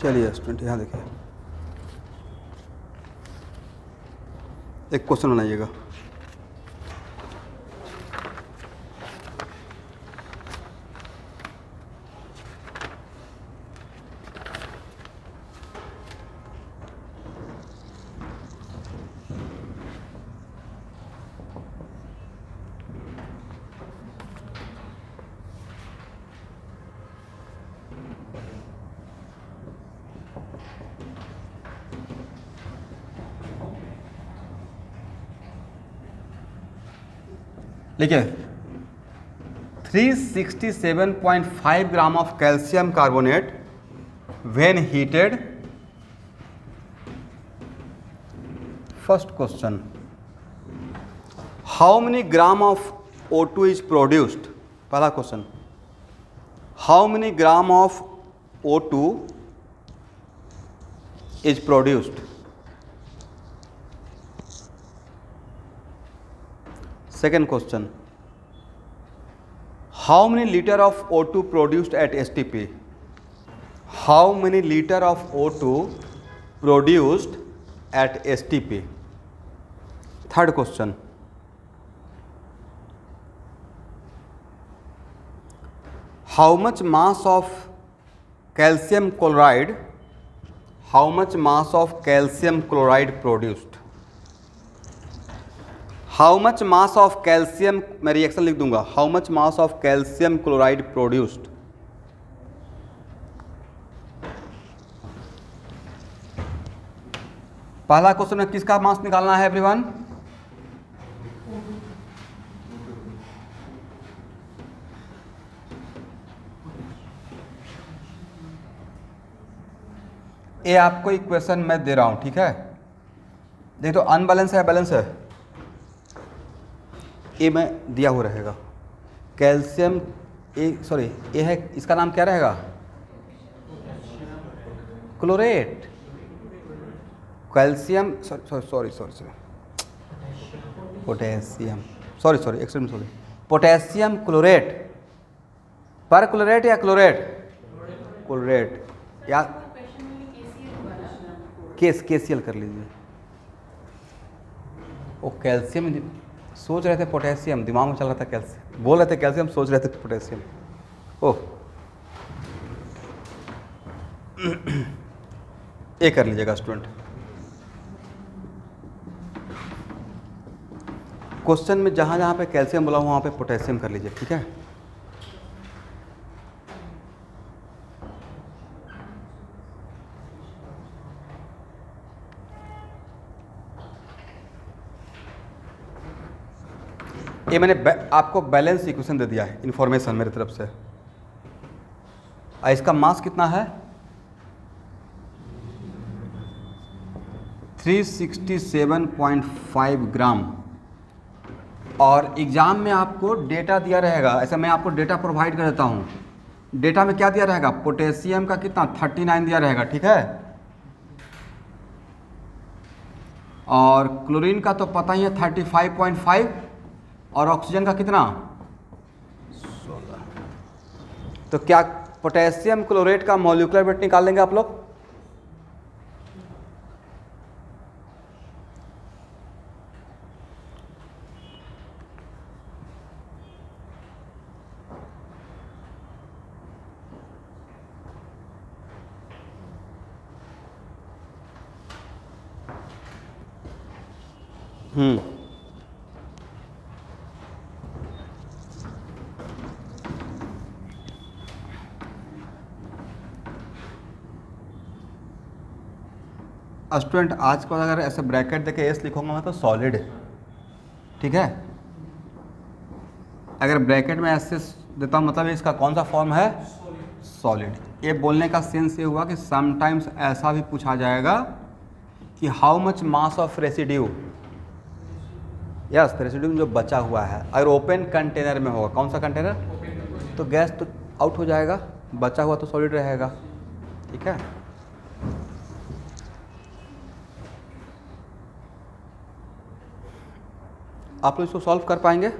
चलिए स्टूडेंट यहाँ देखिए, एक क्वेश्चन बनाइएगा। देखिए 367.5 gram of calcium carbonate when heated, first question, how many gram of O2 is produced, पहला question, how many gram of O2 is produced. Second question, how many liter of O2 produced at STP? How many liter of O2 produced at STP? Third question, how much mass of calcium chloride, how much mass of calcium chloride produced? How much mass of calcium, मैं reaction लिख दूंगा, how much mass of calcium chloride produced. पहला question में किसका मास निकालना है everyone, ये आपको इक्वेशन मैं दे रहा हूं, ठीक है। देख तो अनबैलेंस है, बैलेंस है, ए में दिया हुआ रहेगा कैल्शियम, ए सॉरी ए है, इसका नाम क्या रहेगा, chlorate, calcium sorry potassium, sorry extreme sorry, potassium chlorate, पर क्लोरेट या क्लोरेट, क्लोरेट या केसीएल कर लीजिए। वो कैल्शियम सोच रहे थे पोटेशियम, दिमाग में चल रहा था कैल्शियम, बोल रहे थे कैल्शियम, सोच रहे थे पोटेशियम। ओह ये कर लीजिएगा स्टूडेंट। क्वेश्चन में जहाँ जहाँ पे कैल्शियम बोला वहाँ पे पोटेशियम कर लीजिए, ठीक है। ये मैंने आपको बैलेंस इक्वेशन दे दिया है, इन्फॉर्मेशन मेरी तरफ से। इसका मास कितना है 367.5 ग्राम, और एग्जाम में आपको डेटा दिया रहेगा, ऐसा मैं आपको डेटा प्रोवाइड कर देता हूँ। डेटा में क्या दिया रहेगा, पोटेशियम का कितना 39 दिया रहेगा, ठीक है, और क्लोरीन का तो पता ही है 35.5, और ऑक्सीजन का कितना 16। तो क्या पोटेशियम क्लोरेट का मॉलिक्यूलर वेट निकाल लेंगे आप लोग, स्टूडेंट आज को अगर ऐसे ब्रैकेट देके एस लिखूंगा मैं तो सॉलिड, ठीक है। अगर ब्रैकेट में ऐसे देता हूँ मतलब इसका कौन सा फॉर्म है, सॉलिड। ये बोलने का सेंस ये हुआ कि समटाइम्स ऐसा भी पूछा जाएगा कि how much mass of residue, yes residue जो बचा हुआ है, अगर ओपन कंटेनर में होगा, कौन सा कंटेनर, तो गैस तो आउट हो जाएगा, बचा हुआ तो सॉलिड रहेगा, ठीक है। आप लोग इसको सॉल्व कर पाएंगे?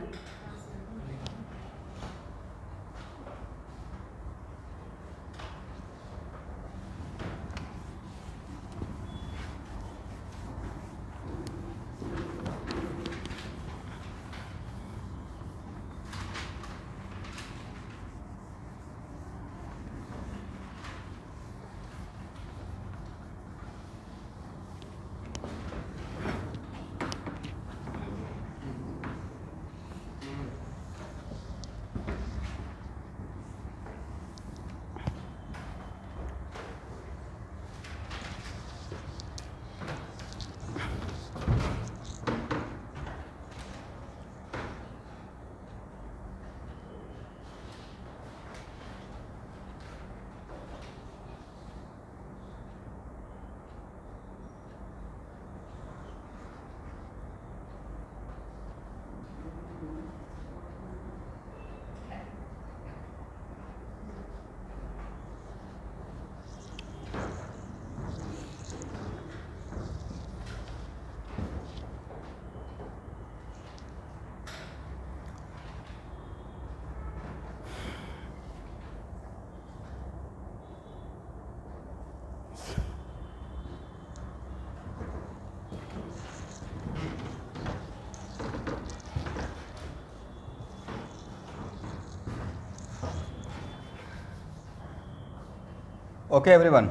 ओके एवरीवन,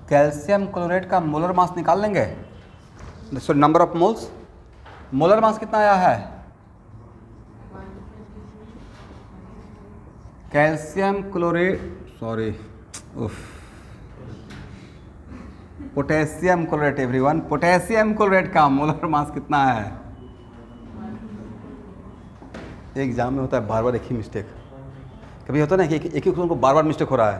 कैल्शियम क्लोरेट का मोलर मास निकाल लेंगे। Sorry number of moles, molar mass कितना आया है? Calcium chlorate, sorry potassium chlorate everyone, potassium chlorate का मोलर मास कितना है? एग्जाम में होता है बार बार एक ही मिस्टेक, कभी होता है ना कि एक ही क्वेश्चन को बार बार मिस्टेक हो रहा है,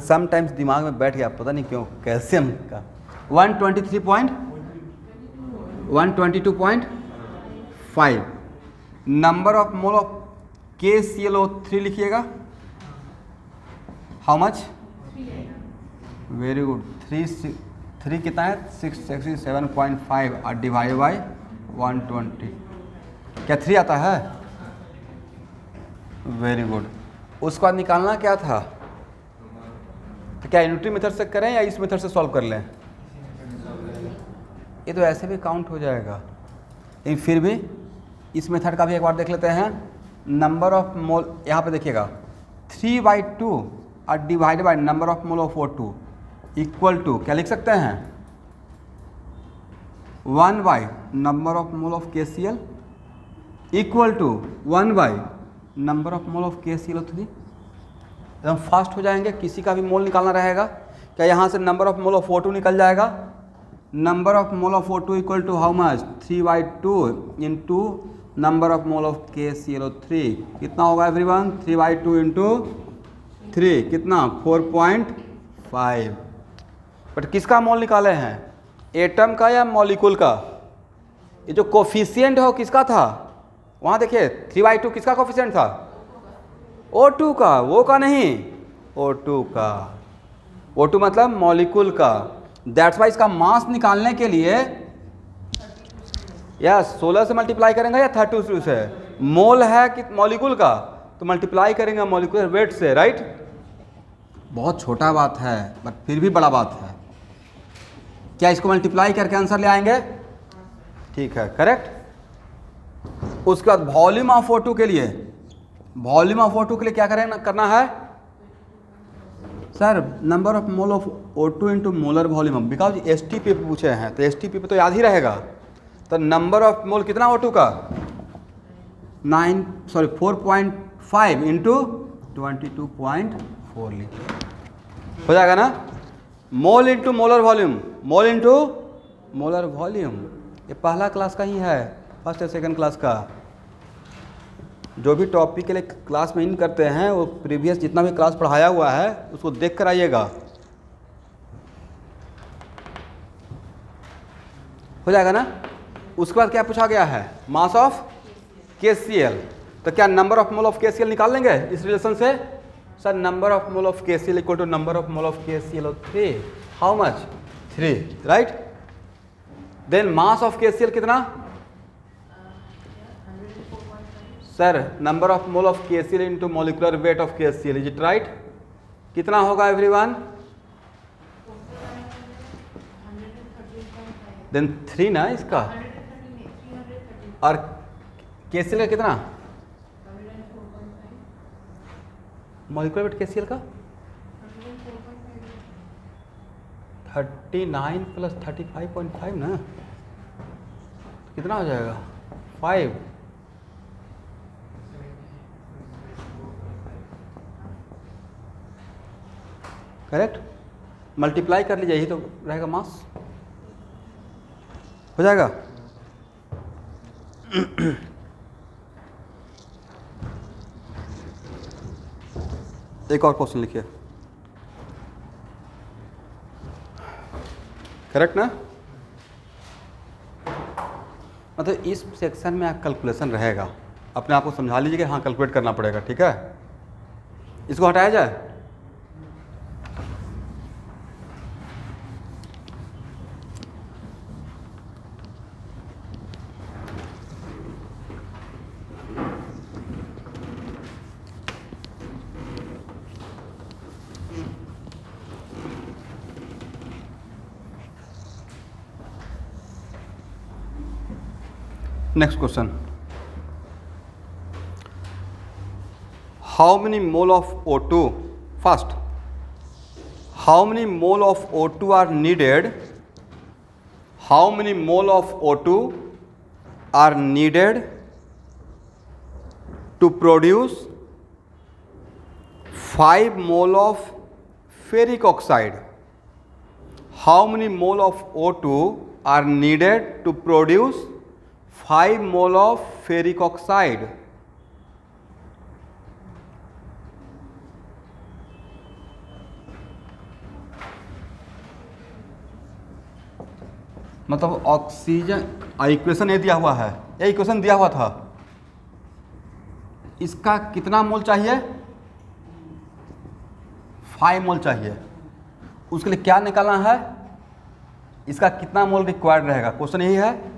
समटाइम्स दिमाग में बैठ गया, पता नहीं क्यों। कैल्शियम का 122.5 number of mole of KClO3 लिखिएगा, हाउ मच, वेरी गुड, 3 कितना है, 667.5 और डिवाइड बाई 120, क्या 3 आता है? Very good. उसके बाद निकालना क्या था, तो क्या यूनिटरी मेथड से करें या इस मेथड से सॉल्व कर लें? ये तो ऐसे भी काउंट हो जाएगा, लेकिन फिर भी इस मेथड का भी एक बार देख लेते हैं। नंबर ऑफ मोल, यहाँ पे देखिएगा 3/2 और divide by number of mole of O2 equal to क्या लिख सकते हैं, 1 by number of mole of KCl equal to 1 by number of mole of KClO3। एकदम फास्ट हो जाएंगे, किसी का भी मोल निकालना रहेगा क्या, यहाँ से number of mole of O2 निकल जाएगा, number of mole of O2 equal to how much, 3/2 into number of mole of KClO3, कितना होगा एवरीवन, 3/2 इंटू 3 कितना, 4.5। बट किसका मोल निकाले हैं, एटम का या मॉलिक्यूल का? ये जो कोफिशिएंट है वो किसका था, वहाँ देखिए 3/2 किसका कोफिशिएंट था, O2 का, वो का नहीं, O2 का, O2 मतलब मॉलिक्यूल का। दैट्स वाई इसका मास निकालने के लिए या 16 से मल्टीप्लाई करेंगे या 32 से, मोल है कि मॉलिक्यूल का, तो मल्टीप्लाई करेंगे मॉलिक्यूलर वेट से, राइट। बहुत छोटा बात है बट फिर भी बड़ा बात है। क्या इसको मल्टीप्लाई करके आंसर ले आएंगे, ठीक है, करेक्ट। उसके बाद वॉल्यूम ऑफ O2 के लिए, वॉल्यूम ऑफ O2 के लिए क्या करना है, sir number of mole of O2 into molar volume, because STP पूछे हैं तो STP पे तो याद ही रहेगा। तो नंबर ऑफ मोल कितना O2 का 4.5 इंटू 22.4 लीटर हो जाएगा ना। Mole into molar volume, mole into molar volume, ये पहला क्लास का ही है, फर्स्ट या सेकंड क्लास का। जो भी टॉपिक के लिए क्लास में इन करते हैं वो प्रीवियस जितना भी क्लास पढ़ाया हुआ है उसको देख कर आइएगा, हो जाएगा ना। उसके बाद क्या पूछा गया है, मास ऑफ KCl। तो क्या number of mole of KCl निकाल लेंगे इस रिलेशन से। Sir number of mole of KCl equal to number of mole of KCl 3, how much 3, right. Then mass of KCl कितना, sir number of mole of KCl into molecular weight of KCl, is it right. कितना होगा everyone, then 3 ना इसका, और KCl का कितना, molecular weight KCl का 39 plus 35.5 ना, कितना हो जाएगा 5। करेक्ट, मल्टीप्लाई कर लीजिए, यही तो रहेगा मास, हो जाएगा। एक और क्वेश्चन लिखिए, करेक्ट ना। मतलब इस सेक्शन में आप कैलकुलेशन रहेगा, अपने आप को समझा लीजिए कि हाँ कैलकुलेट करना पड़ेगा, ठीक है। इसको हटाया जाए, next question, how many mole of O2, first how many mole of O2 are needed, how many mole of O2 are needed to produce 5 mole of ferric oxide, how many mole of O2 are needed to produce 5 mole of ferric oxide। मतलब oxygen equation ये दिया हुआ है, ये equation दिया हुआ था, इसका कितना मोल चाहिए 5 मोल चाहिए, उसके लिए क्या निकालना है, इसका कितना मोल रिक्वायर्ड रहेगा, क्वेश्चन यही है।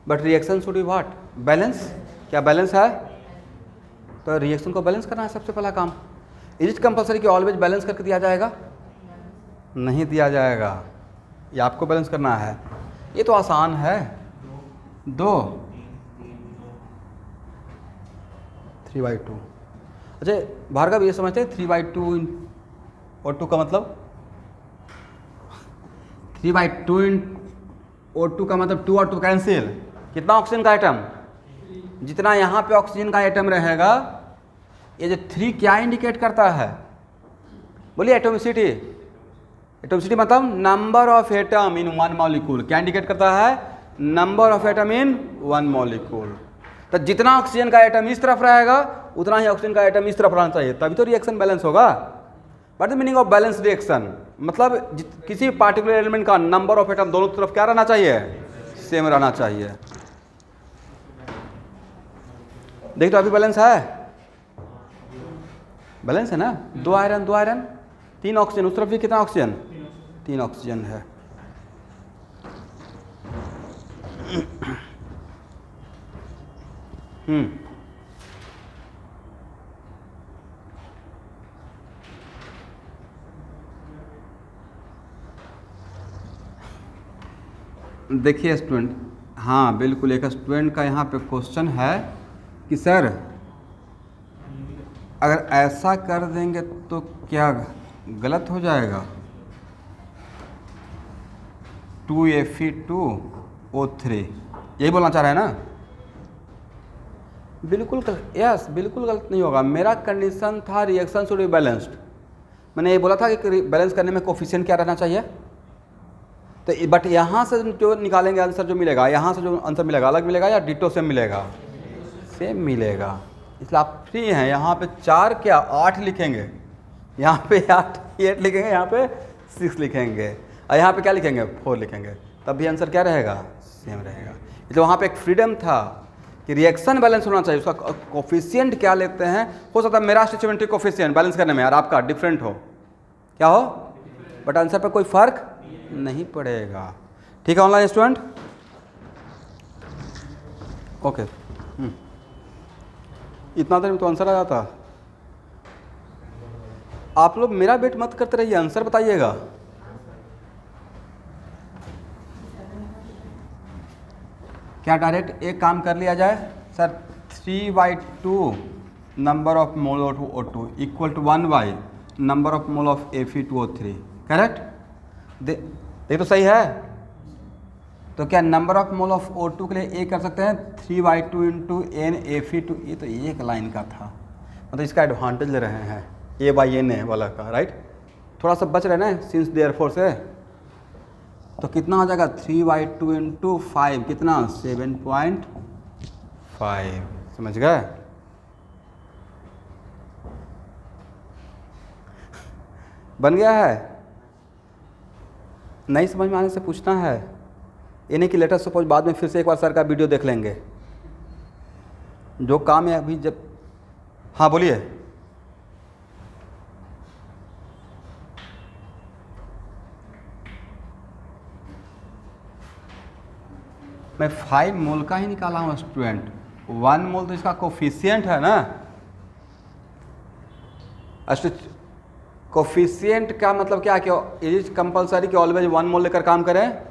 But reaction should be what, balance, क्या बैलेंस है, तो रिएक्शन को बैलेंस करना है सबसे पहला काम। इज इट कंपलसरी कि ऑलवेज बैलेंस करके दिया जाएगा, नहीं दिया जाएगा, ये आपको बैलेंस करना है। ये तो आसान है, 2 3/2। अच्छा भार्गव ये समझते हैं 3/2 और 2 का मतलब 3/2 और 2 का मतलब 2 और 2 कैंसिल, कितना ऑक्सीजन का आइटम, जितना यहाँ पे ऑक्सीजन का आइटम रहेगा, ये जो 3 क्या इंडिकेट करता है, बोलिए एटोमिसिटी। एटोमिसिटी मतलब number of atom in 1 molecule, क्या इंडिकेट करता है, number of atom in 1 molecule. तो जितना ऑक्सीजन का आइटम इस तरफ रहेगा उतना ही ऑक्सीजन का आइटम इस तरफ रहना चाहिए, तभी तो रिएक्शन बैलेंस होगा। What the meaning of balance reaction, मतलब किसी पार्टिकुलर एलिमेंट का नंबर ऑफ एटम दोनों तरफ क्या रहना चाहिए, सेम रहना चाहिए। देखिए तो अभी बैलेंस है, बैलेंस है ना, 2 आयरन 2 आयरन 3 ऑक्सीजन, उस तरफ भी कितना ऑक्सीजन, 3 ऑक्सीजन है। देखिए स्टूडेंट, हाँ बिल्कुल, एक स्टूडेंट का यहाँ पे क्वेश्चन है कि सर अगर ऐसा कर देंगे तो क्या गलत हो जाएगा। 2Fe2O3 यही बोलना चाह रहे हैं ना? बिल्कुल गलत, यस बिल्कुल गलत नहीं होगा। मेरा कंडीशन था रिएक्शन शुड बी बैलेंस्ड। मैंने ये बोला था कि बैलेंस करने में कोफिशिएंट क्या रहना चाहिए। तो बट यहाँ से जो निकालेंगे आंसर जो मिलेगा, यहाँ से जो आंसर मिलेगा अलग मिलेगा या डिटो सेम मिलेगा? सेम मिलेगा। इसलिए आप फ्री हैं। यहाँ पे 4 क्या 8 लिखेंगे, यहाँ पे 8 लिखेंगे, यहाँ पे 6 लिखेंगे, और यहाँ पे क्या लिखेंगे 4 लिखेंगे, तब भी आंसर क्या रहेगा? सेम रहेगा। इसलिए वहाँ पे एक फ्रीडम था कि रिएक्शन बैलेंस होना चाहिए। उसका कोफिशिएंट क्या लेते हैं, हो सकता है मेरा स्टोइचियोमेट्रिक कोफिशिएंट बैलेंस करने में और आपका डिफरेंट हो, क्या हो, बट आंसर पे कोई फर्क नहीं पड़ेगा। ठीक है ऑनलाइन स्टूडेंट? ओके, इतना देर में तो आंसर आ जाता। आप लोग मेरा वेट मत करते रहिए, आंसर बताइएगा। क्या डायरेक्ट एक काम कर लिया जाए sir? 3/2 number of mole of O2 equal to 1 number of mole of Fe2O3, correct? ये तो सही है। तो क्या number of mole of O2 के लिए ए कर सकते हैं 3/2 इंटू एन Fe2? ये तो एक लाइन का था, मतलब इसका एडवांटेज ले रहे हैं A/N वाला का, राइट? थोड़ा सा बच रहे ना सिंस देयरफॉर से। तो कितना हो जाएगा 3/2 इंटू 5, कितना 7.5, समझ गए? बन गया है? नहीं समझ में आने से पूछना है, ये नहीं कि लेटेस्ट सपोज बाद में फिर से एक बार सर का वीडियो देख लेंगे। जो काम है अभी जब, हाँ बोलिए। मैं 5 मोल का ही निकाला हूँ स्टूडेंट, 1 मोल तो इसका कोफिशिएंट है ना। कोफिशिएंट का मतलब क्या कि इट इज कंपलसरी कि ऑलवेज 1 मोल लेकर काम करें?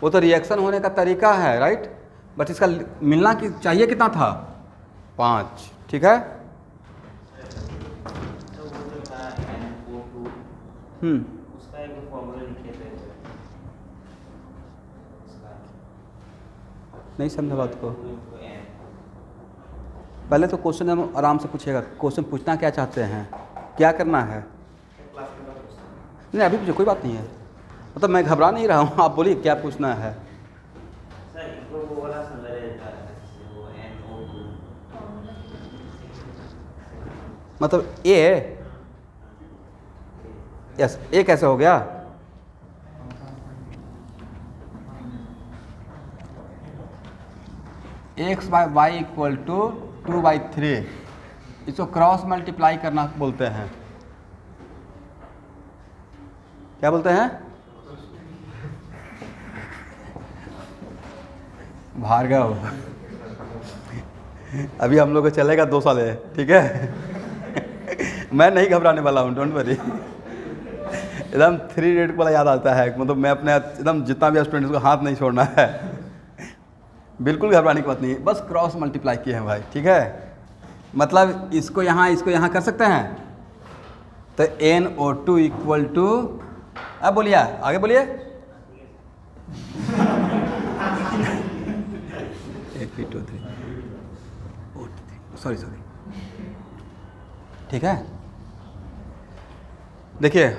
वो तो रिएक्शन होने का तरीका है, राइट? बट इसका मिलना कि चाहिए कितना था? 5, ठीक है? नहीं समझा बात को? पहले तो क्वेश्चन हम आराम से पूछिएगा। क्वेश्चन पूछना क्या चाहते हैं, क्या करना है? नहीं अभी पूछो, कोई बात नहीं है, मतलब मैं घबरा नहीं रहा हूँ। आप बोलिए क्या पूछना है। मतलब ए, यस ए कैसे हो गया? x/y इक्वल टू 2/3, इसको क्रॉस मल्टीप्लाई करना बोलते हैं। क्या बोलते हैं? भार्गव अभी हम लोग को चलेगा 2 साल है, ठीक है? मैं नहीं घबराने वाला हूँ, डोंट वरी। एकदम 3 रेट वाला याद आता है, मतलब मैं अपने एकदम जितना भी स्टूडेंट्स को हाथ नहीं छोड़ना है। बिल्कुल घबराने की बात नहीं है, बस क्रॉस मल्टीप्लाई किए हैं भाई, ठीक है? मतलब इसको यहाँ कर सकते हैं। तो NO2 इक्वल टू, अब बोलिए, आगे बोलिए। सॉरी ठीक है? देखिए,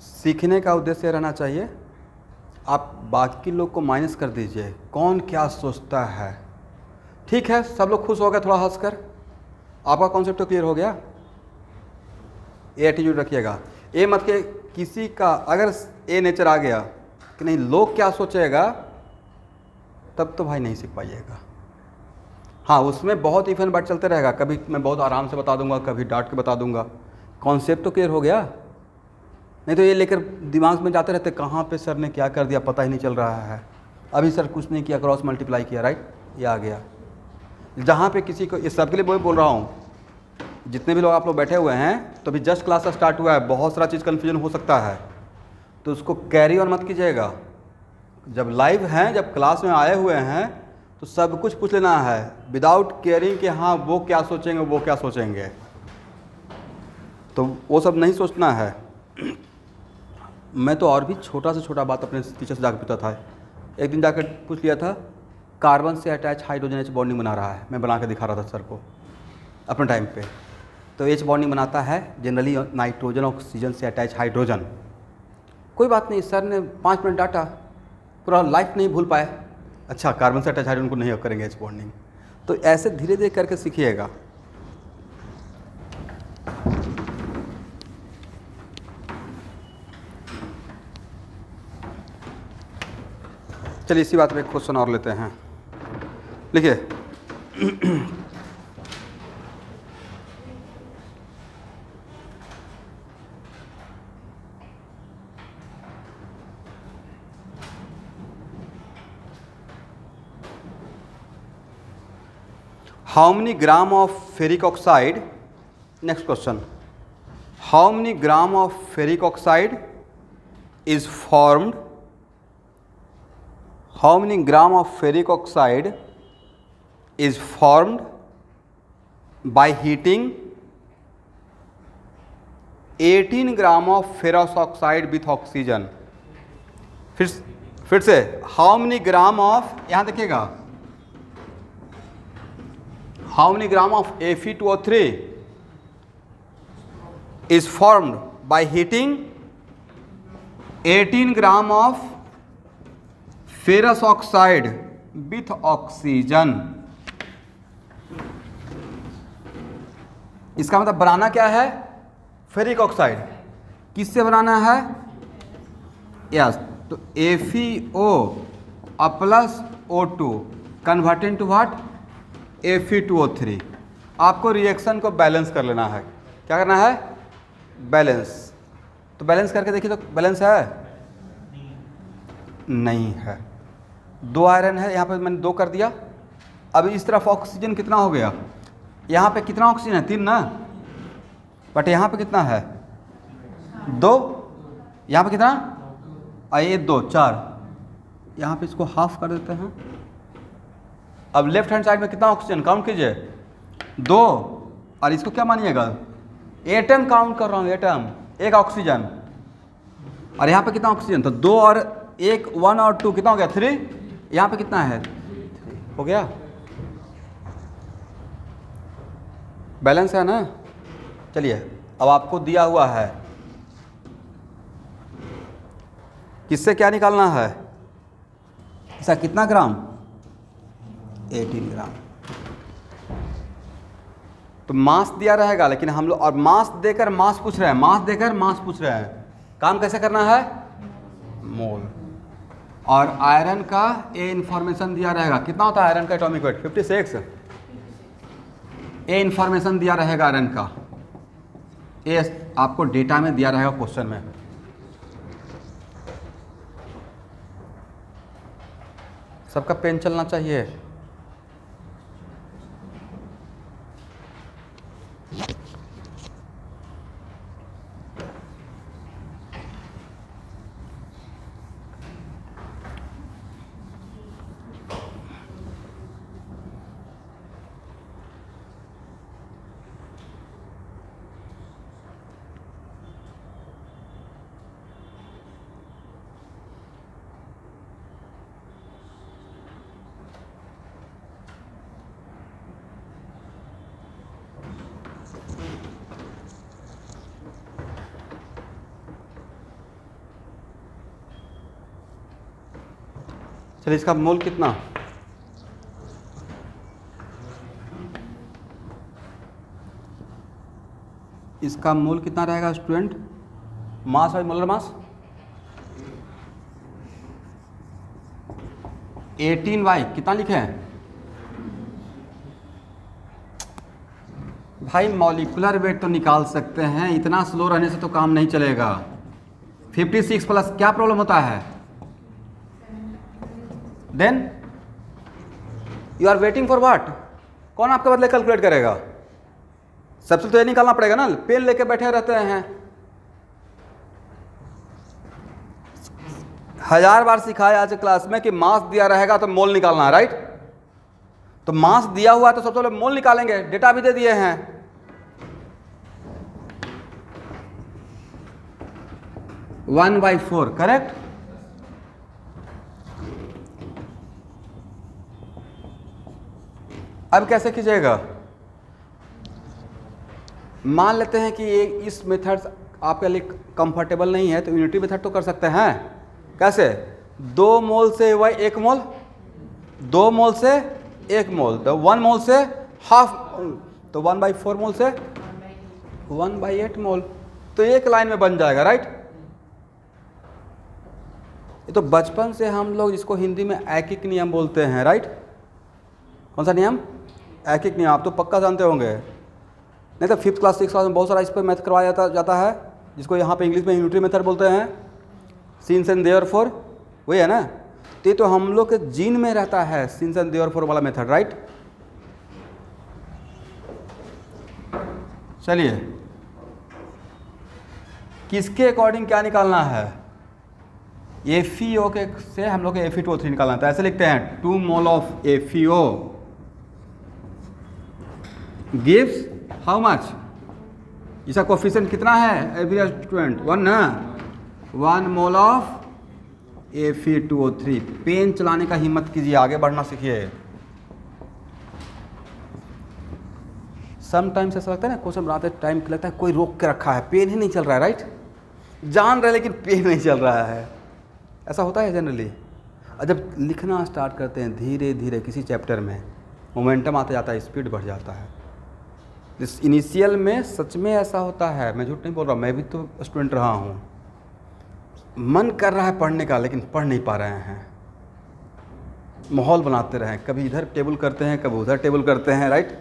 सीखने का उद्देश्य रहना चाहिए, आप बाकी लोग को माइनस कर दीजिए, कौन क्या सोचता है। ठीक है, सब लोग खुश हो गए थोड़ा हंसकर। आपका कॉन्सेप्ट तो क्लियर हो गया। ये एटीट्यूड रखिएगा, ये मत के किसी का अगर ए नेचर आ गया कि नहीं लोग क्या सोचेगा, तब तो भाई नहीं सीख पाइएगा। हाँ, उसमें बहुत इफ एंड बट चलते रहेगा, कभी मैं बहुत आराम से बता दूंगा, कभी डांट के बता दूंगा। कॉन्सेप्ट तो क्लियर हो गया, नहीं तो ये लेकर दिमाग में जाते रहते कहाँ पे सर ने क्या कर दिया पता ही नहीं चल रहा है। अभी सर कुछ नहीं किया, क्रॉस मल्टीप्लाई किया, राइट, ये आ गया। जहाँ पे किसी को, ये सब के लिए बोल रहा हूँ, जितने भी लोग आप लोग बैठे हुए हैं, तो अभी जस्ट क्लास स्टार्ट हुआ है, बहुत सारा चीज़ कन्फ्यूजन हो सकता है, तो उसको कैरी ऑन मत कीजिएगा। जब लाइव हैं, जब क्लास में आए हुए हैं, तो सब कुछ पूछ लेना है विदाउट केयरिंग कि हाँ वो क्या सोचेंगे, वो क्या सोचेंगे। तो वो सब नहीं सोचना है। मैं तो और भी छोटा से छोटा बात अपने टीचर से जाकर पूछा था। एक दिन जाकर पूछ लिया था, कार्बन से अटैच हाइड्रोजन एच बॉन्डिंग बना रहा है। मैं बना के दिखा रहा था सर को अपने टाइम पे। तो एच बॉन्डिंग बनाता है जनरली नाइट्रोजन ऑक्सीजन से अटैच हाइड्रोजन। कोई बात नहीं, सर ने 5 मिनट डांटा, पूरा लाइफ नहीं भूल पाए। अच्छा, कार्बन से अटैच हाइड्रोजन को नहीं करेंगे एच बॉन्डिंग। तो ऐसे धीरे धीरे करके सीखिएगा। चलिए इसी बात पे एक क्वेश्चन और लेते हैं। लिखिए, how many gram of ferric oxide, next question, how many gram of ferric oxide is formed, how many gram of ferric oxide is formed by heating 18 gram of ferrous oxide with oxygen। फिर से, how many gram of, यहाँ देखिएगा, how many gram of Fe2O3 is formed by heating 18 gram of ferrous oxide with oxygen। इसका मतलब बनाना क्या है? Ferric oxide. किससे बनाना है? यस, तो FeO plus O2 converted to what? Fe2O3। आपको रिएक्शन को बैलेंस कर लेना है। क्या करना है? बैलेंस। तो बैलेंस करके देखिए, तो बैलेंस है? नहीं है। 2 आयरन है, यहाँ पे मैंने 2 कर दिया। अब इस तरफ ऑक्सीजन कितना हो गया? यहाँ पे कितना ऑक्सीजन है? 3 ना, बट यहाँ पे कितना है? 2। यहाँ पे कितना? ये 2, 4। यहाँ पे इसको हाफ कर देते हैं। अब लेफ्ट हैंड साइड में कितना ऑक्सीजन काउंट कीजिए? 2। और इसको क्या मानिएगा? एटम काउंट कर रहा हूँ, एटम, 1 ऑक्सीजन। और यहाँ पे कितना ऑक्सीजन? तो 2 और 1, 1 और 2 कितना हो गया? 3। यहाँ पे कितना है? 3 हो गया। बैलेंस है ना? चलिए, अब आपको दिया हुआ है, किससे क्या निकालना है? ऐसा कितना ग्राम? 18 ग्राम। तो मास दिया रहेगा, लेकिन हम लोग और मास देकर मास पूछ रहे हैं, मास देकर मास पूछ रहे हैं। काम कैसे करना है? मोल। और आयरन का ए इंफॉर्मेशन दिया रहेगा। कितना होता है आयरन का एटॉमिक वेट? 56। ए इंफॉर्मेशन दिया रहेगा आयरन का। ए आपको डेटा में दिया रहेगा क्वेश्चन में। सबका पेन चलना चाहिए। चलिए, इसका मोल कितना? इसका मोल कितना रहेगा स्टूडेंट? मास और मोलर मास 18/, कितना लिखे हैं भाई? मॉलिक्यूलर वेट तो निकाल सकते हैं, इतना स्लो रहने से तो काम नहीं चलेगा। 56 प्लस क्या प्रॉब्लम होता है? Then you are waiting for what? कौन आपके बदले कैलकुलेट करेगा? सबसे तो ये निकालना पड़ेगा ना। पेन लेके बैठे रहते हैं। 1000 बार सिखाया आज क्लास में कि मास दिया रहेगा तो मोल निकालना है, राइट? तो मास दिया हुआ है तो सबसे पहले मोल निकालेंगे। डेटा भी दे दिए हैं। 1/4, करेक्ट। अब कैसे कीजिएगा, मान लेते हैं कि ये इस मेथड आपके लिए कंफर्टेबल नहीं है तो यूनिटी मेथड तो कर सकते हैं। कैसे, 2 मोल से वही 1 मोल, 2 मोल से 1 मोल, तो 1 मोल से हाफ, तो 1/4 मोल से 1/8 मोल, तो एक लाइन में बन जाएगा, राइट। ये तो बचपन से हम लोग जिसको हिंदी में ऐकिक नियम बोलते हैं, राइट। कौन सा नियम, ऐकिक नियम, आप तो पक्का जानते होंगे, नहीं तो 5th क्लास 6th क्लास में बहुत सारा इस पर मैथ करवाया जाता है, जिसको यहाँ पे इंग्लिश में यूनिटरी मेथड बोलते हैं, सिंस एंड देयरफॉर, वही है ना। तो ये तो हम लोग के जीन में रहता है सिंस एंड देयरफॉर वाला मेथड, राइट। चलिए, किसके अकॉर्डिंग क्या निकालना है, FeO के से हम लोग Fe2O3 निकालना था। ऐसे लिखते हैं 2 mole of FeO gives how much, इसका कोफिशिएंट कितना है एवरी स्टूडेंट, 1 ना, 1 मोल ऑफ Fe2O3। पेन चलाने का हिम्मत कीजिए, आगे बढ़ना सीखिए। समटाइम्स ऐसा लगता है ना, क्वेश्चन बनाते टाइम लगता है कोई रोक के रखा है, पेन ही नहीं चल रहा है, राइट। जान रहे लेकिन पेन नहीं चल रहा है, ऐसा होता है जनरली। और जब लिखना स्टार्ट करते हैं धीरे धीरे किसी चैप्टर में, मोमेंटम आता जाता है, स्पीड बढ़ जाता है। इस इनिशियल में सच में ऐसा होता है, मैं झूठ नहीं बोल रहा, मैं भी तो स्टूडेंट रहा हूँ। मन कर रहा है पढ़ने का लेकिन पढ़ नहीं पा रहे हैं, माहौल बनाते रहें, कभी इधर टेबल करते हैं, कभी उधर टेबल करते हैं, राइट,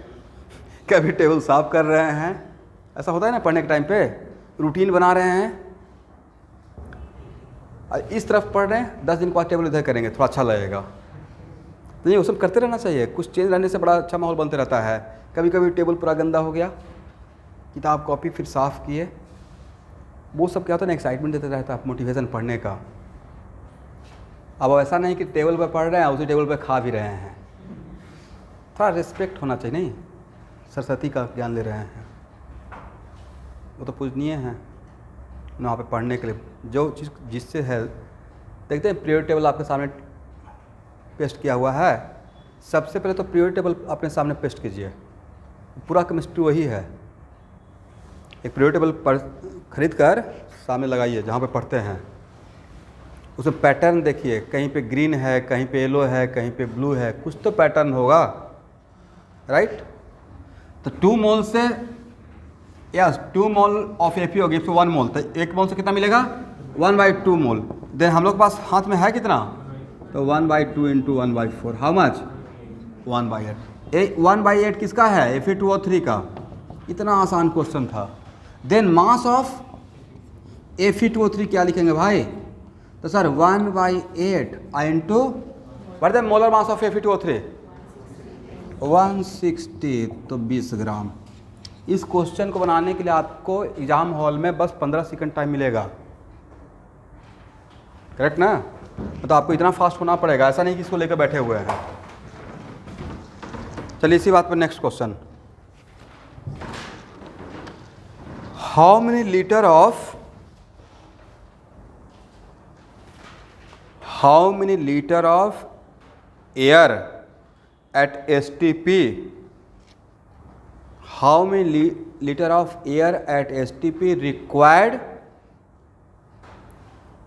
कभी टेबल साफ कर रहे हैं, ऐसा होता है ना पढ़ने के टाइम पे, रूटीन बना रहे हैं। इस तरफ पढ़ रहे हैं, 10 दिन के बाद टेबल इधर करेंगे, थोड़ा अच्छा लगेगा। तो ये वो सब करते रहना चाहिए, कुछ चेंज रहने से बड़ा अच्छा माहौल बनते रहता है। कभी कभी टेबल पूरा गंदा हो गया, किताब कॉपी फिर साफ़ किए, वो सब क्या होता है ना, एक्साइटमेंट देते रहता है, मोटिवेशन पढ़ने का। अब ऐसा नहीं कि टेबल पर पढ़ रहे हैं उसी टेबल पर खा भी रहे हैं, थोड़ा रिस्पेक्ट होना चाहिए। नहीं, सरस्वती का ज्ञान ले रहे हैं, वो तो पूजनीय हैं वहाँ पे पढ़ने के लिए, जो चीज़ जिससे है। देखते हैं पीरियड टेबल आपके सामने पेस्ट किया हुआ है, सबसे पहले तो पीरियड टेबल अपने सामने पेस्ट कीजिए, पूरा केमिस्ट्री वही है। एक पीरियड टेबल पर खरीद कर सामने लगाइए जहाँ पे पढ़ते हैं, उसमें पैटर्न देखिए, कहीं पे ग्रीन है, कहीं पे येलो है, कहीं पे ब्लू है, कुछ तो पैटर्न होगा, राइट। तो 2 मोल से, yes 2 mole of FeO gives 1 मोल, तो 1 मोल से कितना मिलेगा 1/2 मोल। देन हम लोग के पास हाथ में है कितना, तो 1/2 इंटू 1/4, हाउ मच 1/8। 1/8 किसका है, Fe2O3 का। इतना आसान क्वेश्चन था। देन मास ऑफ Fe2O3 क्या लिखेंगे भाई, तो sir 1/8 into what is the molar mass of Fe2O3 160, तो 20 ग्राम। इस क्वेश्चन को बनाने के लिए आपको एग्जाम हॉल में बस 15 सेकंड टाइम मिलेगा, करेक्ट ना। तो आपको इतना फास्ट होना पड़ेगा, ऐसा नहीं कि इसको लेकर बैठे हुए हैं। चलिए इसी बात पर next question, how many litre of air at STP, how many liter of air at STP required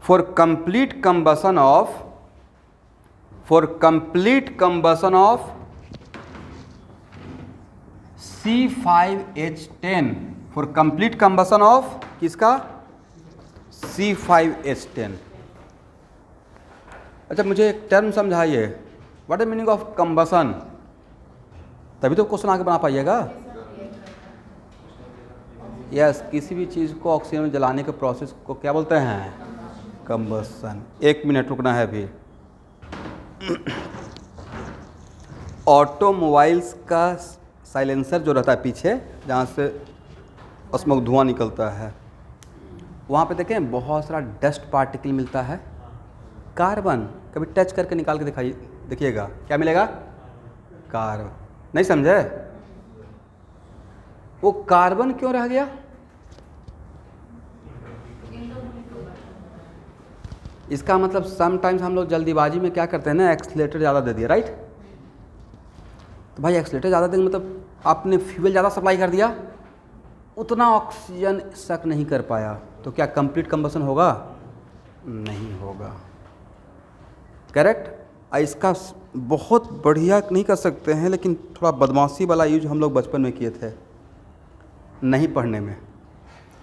for complete combustion of C5H10, for complete combustion of किसका C5H10। अच्छा मुझे एक टर्म समझाइए, what is meaning of combustion, तभी तो question आगे बना पाइएगा। Yes, किसी भी चीज़ को ऑक्सीजन में जलाने के प्रोसेस को क्या बोलते हैं, कंबसन। 1 मिनट रुकना है अभी। ऑटोमोबाइल्स का साइलेंसर जो रहता है पीछे, जहाँ से स्मोक धुआं निकलता है, वहाँ पे देखें बहुत सारा डस्ट पार्टिकल मिलता है, कार्बन। कभी टच करके निकाल के दिखाइए, देखिएगा क्या मिलेगा, कार्बन। नहीं समझे, वो कार्बन क्यों रह गया, इसका मतलब समटाइम्स हम लोग जल्दीबाजी में क्या करते हैं ना, एक्सीलरेटर ज़्यादा दे दिया, राइट। तो भाई एक्सीलरेटर ज़्यादा देंगे मतलब आपने फ्यूल ज़्यादा सप्लाई कर दिया, उतना ऑक्सीजन सक नहीं कर पाया, तो क्या कंप्लीट कंबशन होगा? नहीं होगा, करेक्ट। इसका बहुत बढ़िया नहीं कर सकते हैं, लेकिन थोड़ा बदमाशी वाला यूज हम लोग बचपन में किए थे, नहीं पढ़ने में।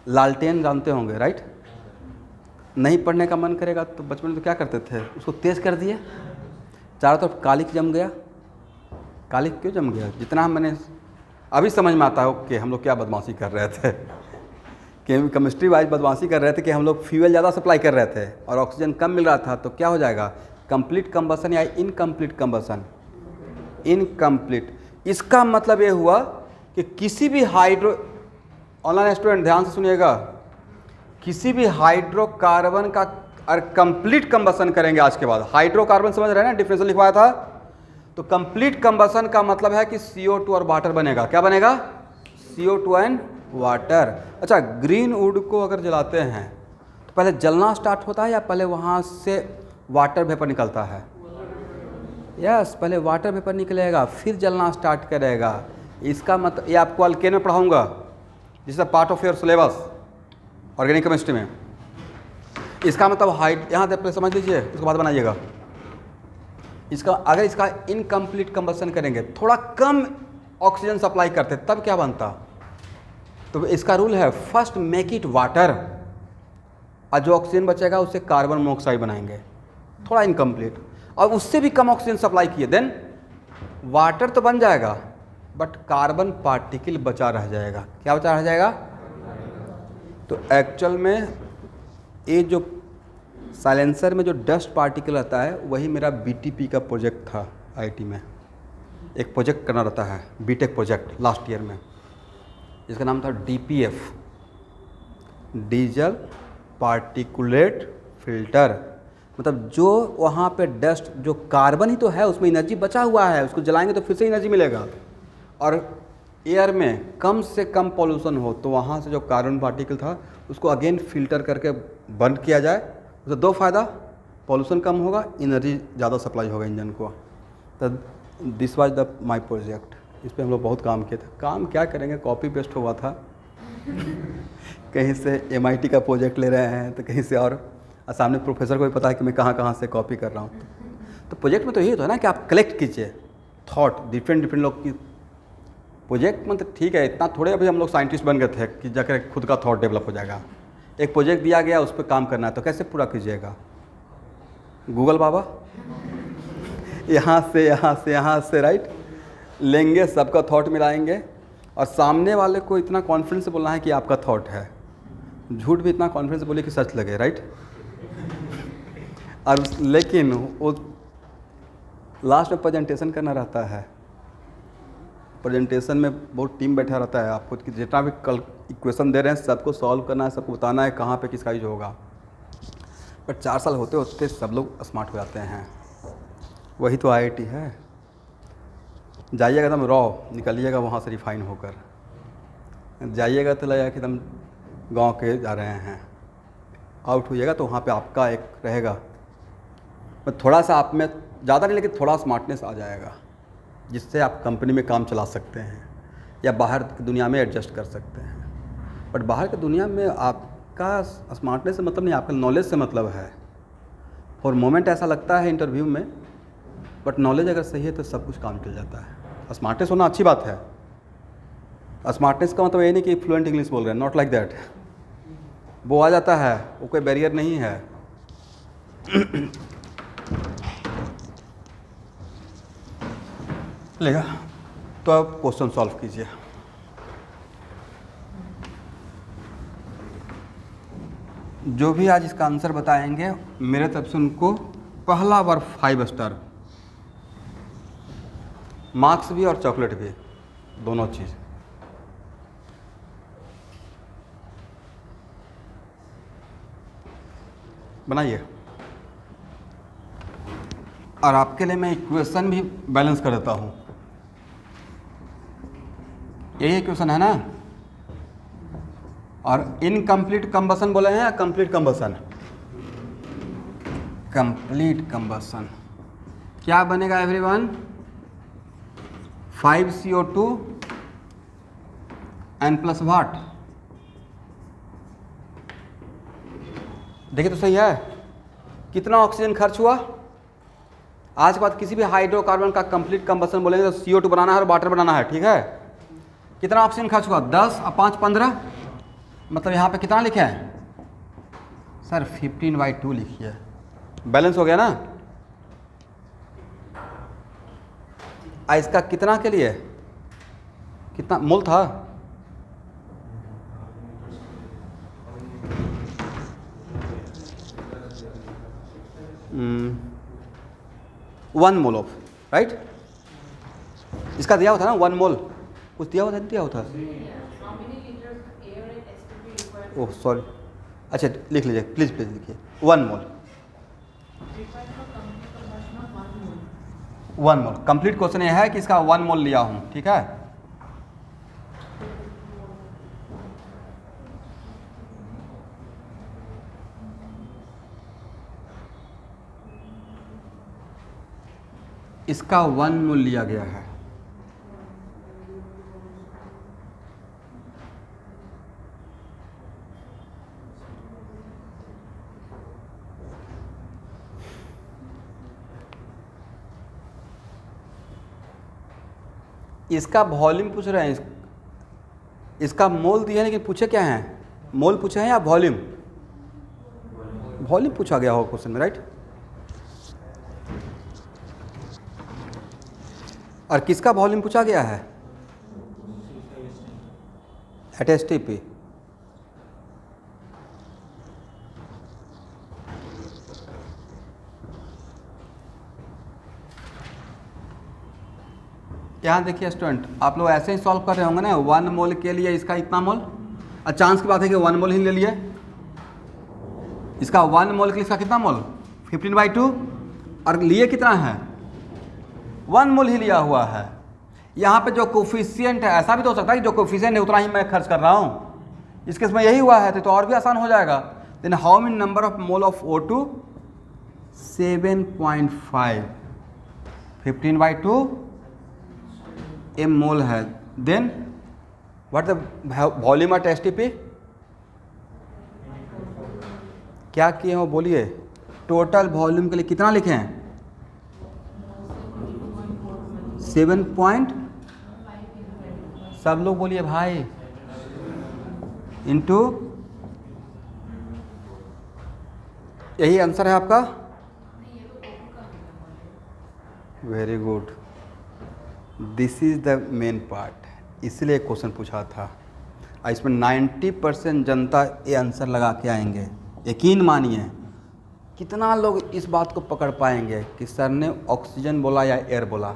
लालटेन जानते होंगे, राइट। नहीं पढ़ने का मन करेगा तो बचपन में तो क्या करते थे, उसको तेज़ कर दिए, चारों तरफ कालिक जम गया। कालिक क्यों जम गया? जितना मैंने अभी समझ में आता है कि हम लोग क्या बदमाशी कर रहे थे कि केमिस्ट्री वाइज बदमाशी कर रहे थे कि हम लोग फ्यूल ज़्यादा सप्लाई कर रहे थे और ऑक्सीजन कम मिल रहा था, तो क्या हो जाएगा, कंप्लीट कंबशन या इनकम्प्लीट कंबशन? इनकम्प्लीट। इसका मतलब ये हुआ कि किसी भी ऑनलाइन स्टूडेंट ध्यान से सुनिएगा, किसी भी हाइड्रोकार्बन का अगर कंप्लीट कंबशन करेंगे आज के बाद, हाइड्रोकार्बन समझ रहे हैं ना, डिफरेंशियल लिखवाया था, तो कंप्लीट कंबशन का मतलब है कि CO2 और वाटर बनेगा। क्या बनेगा? CO2 and water. अच्छा, ग्रीन वुड को अगर जलाते हैं तो पहले जलना स्टार्ट होता है या पहले वहाँ से वाटर वेपर निकलता है? यस, पहले वाटर वेपर निकलेगा फिर जलना स्टार्ट करेगा। इसका मतलब, ये आपको अल्केन में पढ़ाऊँगा, this is part of your syllabus organic chemistry में। इसका मतलब यहाँ तक समझ लीजिए, उसके बाद बनाइएगा। इसका अगर इसका इनकम्प्लीट कंबशन करेंगे, थोड़ा कम ऑक्सीजन सप्लाई करते, तब क्या बनता? तो इसका रूल है, फर्स्ट मेक इट वाटर, और जो ऑक्सीजन बचेगा उससे कार्बन मोनोऑक्साइड बनाएंगे, थोड़ा इनकम्प्लीट, और उससे भी कम ऑक्सीजन सप्लाई किए, देन वाटर तो बन जाएगा बट कार्बन पार्टिकल बचा रह जाएगा। क्या बचा रह जाएगा? तो एक्चुअल में ये जो साइलेंसर में जो डस्ट पार्टिकल रहता है, वही मेरा BTP का प्रोजेक्ट था IIT में। एक प्रोजेक्ट करना रहता है, बीटेक प्रोजेक्ट लास्ट ईयर में, जिसका नाम था DPF, डीजल पार्टिकुलेट फिल्टर। मतलब जो वहाँ पे डस्ट, जो कार्बन ही तो है, उसमें एनर्जी बचा हुआ है, उसको जलाएंगे तो फिर से एनर्जी मिलेगा, और एयर में कम से कम पॉल्यूशन हो, तो वहाँ से जो कार्बन पार्टिकल था उसको अगेन फिल्टर करके बंद किया जाए। तो दो फ़ायदा, पॉल्यूशन कम होगा, एनर्जी ज़्यादा सप्लाई होगा इंजन को। तो this was the my project. इस पर हम लोग बहुत काम किए थे। काम क्या करेंगे, कॉपी पेस्ट हुआ था कहीं से MIT का प्रोजेक्ट ले रहे हैं तो कहीं से, और सामने प्रोफेसर को भी पता है कि मैं कहाँ कहाँ से कॉपी कर रहा हूँ। तो प्रोजेक्ट में तो यही होता है ना कि आप कलेक्ट कीजिए थॉट, डिफरेंट लोग की। प्रोजेक्ट मतलब ठीक है, इतना थोड़े अभी हम लोग साइंटिस्ट बन गए थे कि जाकर खुद का थॉट डेवलप हो जाएगा। एक प्रोजेक्ट दिया गया, उस पर काम करना है, तो कैसे पूरा कीजिएगा? गूगल बाबा यहाँ से राइट लेंगे, सबका थॉट मिलाएंगे, और सामने वाले को इतना कॉन्फिडेंस से बोलना है कि आपका थॉट है, झूठ भी इतना कॉन्फिडेंस से बोले कि सच लगे, राइट। और लेकिन वो लास्ट में प्रेजेंटेशन करना रहता है। प्रेजेंटेशन में बहुत टीम बैठा रहता है, आपको जितना भी कल इक्वेशन दे रहे हैं सबको सॉल्व करना है, सबको बताना है कहाँ पे किसका यूज होगा। बट 4 साल होते होते सब लोग स्मार्ट हो जाते हैं। वही तो IIT है। जाइएगा एकदम रॉ, निकलिएगा वहाँ से रिफाइन होकर, जाइएगा तो लगेगा कि एकदम गांव के जा रहे हैं। आउट होइएगा तो वहाँ पे आपका एक रहेगा, थोड़ा सा आप में ज़्यादा नहीं लेकिन थोड़ा स्मार्टनेस आ जाएगा, जिससे आप कंपनी में काम चला सकते हैं या बाहर की दुनिया में एडजस्ट कर सकते हैं। बट बाहर की दुनिया में आपका स्मार्टनेस से मतलब नहीं, आपका नॉलेज से मतलब है। फॉर मोमेंट ऐसा लगता है इंटरव्यू में, बट नॉलेज अगर सही है तो सब कुछ काम चल जाता है। स्मार्टनेस होना अच्छी बात है। स्मार्टनेस का मतलब ये नहीं कि फ्लुएंट इंग्लिश बोल रहे हैं, नॉट लाइक दैट। वो आ जाता है, वो कोई बैरियर नहीं है। लेगा तो आप क्वेश्चन सॉल्व कीजिए। जो भी आज इसका आंसर बताएंगे मेरे तरफ से उनको पहला बार 5 स्टार, मार्क्स भी और चॉकलेट भी, दोनों चीज़। बनाइए। और आपके लिए मैं इक्वेशन भी बैलेंस कर देता हूँ। यही इक्वेशन है ना। और इनकम्प्लीट कंबशन बोले हैं या कंप्लीट कंबशन? कंप्लीट कंबसन, क्या बनेगा everyone? 5 CO2 N plus what. देखिए तो सही है, कितना ऑक्सीजन खर्च हुआ? आज के बाद किसी भी हाइड्रोकार्बन का कंप्लीट कंबसन बोलेंगे तो CO2 बनाना है और वाटर बनाना है, ठीक है? कितना ऑक्सीजन खर्च हुआ? 10 और 5 15, मतलब यहाँ पे कितना लिखे हैं सर? 15/2 लिखिए, बैलेंस हो गया ना? इसका कितना के लिए, कितना मोल था? One mole of, right? इसका दिया हुआ था ना 1 मोल, कुछ दिया हुआ था, दिया हुआ था? ओह सॉरी, अच्छा लिख लीजिए प्लीज़, प्लीज़ लिखिए 1 मोल। 1 मोल कंप्लीट क्वेश्चन ये है कि इसका 1 मोल लिया हूँ, ठीक है? इसका 1 मोल लिया गया है। इसका वॉल्यूम पूछ रहे हैं, इसका मोल दिया है लेकिन पूछे क्या है? मोल पूछे हैं या वॉल्यूम? वॉल्यूम पूछा गया हो क्वेश्चन में, राइट? और किसका वॉल्यूम पूछा गया है? At STP। यहाँ देखिए स्टूडेंट, आप लोग ऐसे ही सॉल्व कर रहे होंगे ना, 1 मोल के लिए इसका इतना मोल, और चांस की बात है कि 1 मोल ही ले लिए। इसका 1 मोल के लिए इसका कितना मोल? 15/2, और लिए कितना है? 1 मोल ही लिया हुआ है। यहाँ पे जो कोफिशिएंट है, ऐसा भी तो हो सकता है कि जो कोफिशिएंट है उतना ही मैं खर्च कर रहा हूँ, इस केस में यही हुआ है तो और भी आसान हो जाएगा। Then how many number of mole of O2? 7.5, 15/2 m mole है। Then what the volume at STP? क्या किए हो बोलिए? टोटल वॉल्यूम के लिए कितना लिखे हैं? 7 पॉइंट, सब लोग बोलिए भाई, इंटू, यही आंसर है आपका? Very good, this is the main part, इसलिए क्वेश्चन पूछा था। इसमें 90% जनता ये आंसर लगा के आएंगे। यकीन मानिए, कितना लोग इस बात को पकड़ पाएंगे कि सर ने ऑक्सीजन बोला या एयर बोला?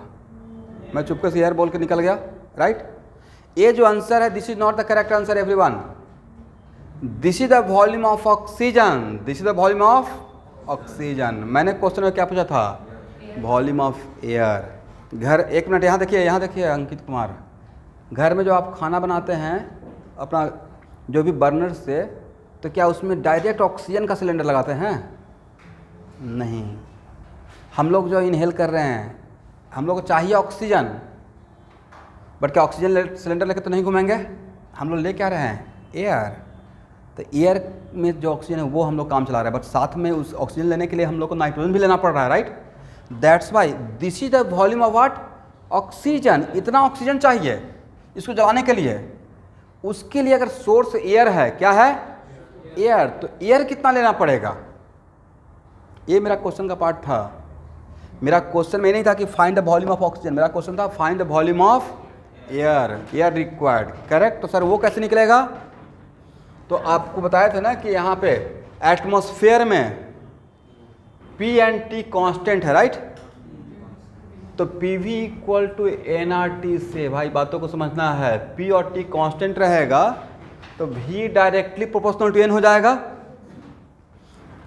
मैं चुपके से एयर बोल के निकल गया, राइट? ये जो आंसर है, this is not the correct answer everyone. This is the volume of oxygen, this is the volume of oxygen. मैंने क्वेश्चन में क्या पूछा था? Volume of air. घर, एक मिनट यहाँ देखिए अंकित कुमार, घर में जो आप खाना बनाते हैं अपना जो भी बर्नर से, तो क्या उसमें डायरेक्ट ऑक्सीजन का सिलेंडर लगाते हैं? नहीं। हम लोग जो इनहेल कर रहे हैं, हम लोग को चाहिए ऑक्सीजन, बट क्या ऑक्सीजन सिलेंडर लेकर तो नहीं घूमेंगे? हम लोग ले क्या रहे हैं? एयर। तो एयर में जो ऑक्सीजन है वो हम लोग काम चला रहे हैं, बट साथ में उस ऑक्सीजन लेने के लिए हम लोग को नाइट्रोजन भी लेना पड़ रहा है, right? That's why this is the volume of what? Oxygen. इतना ऑक्सीजन चाहिए इसको जलाने के लिए। उसके लिए अगर सोर्स एयर है, क्या है? एयर। तो एयर कितना लेना पड़ेगा? ये मेरा क्वेश्चन का पार्ट था। मेरा क्वेश्चन में नहीं था कि find the volume of oxygen, मेरा क्वेश्चन था find the volume of air. Air required, correct? तो सर वो कैसे निकलेगा? तो आपको बताया था ना कि यहाँ पे एटमॉस्फेयर में P एंड T कांस्टेंट है, राइट? तो PV इक्वल टू nRT से, भाई बातों को समझना है, P और T कांस्टेंट रहेगा तो V directly proportional to N हो जाएगा।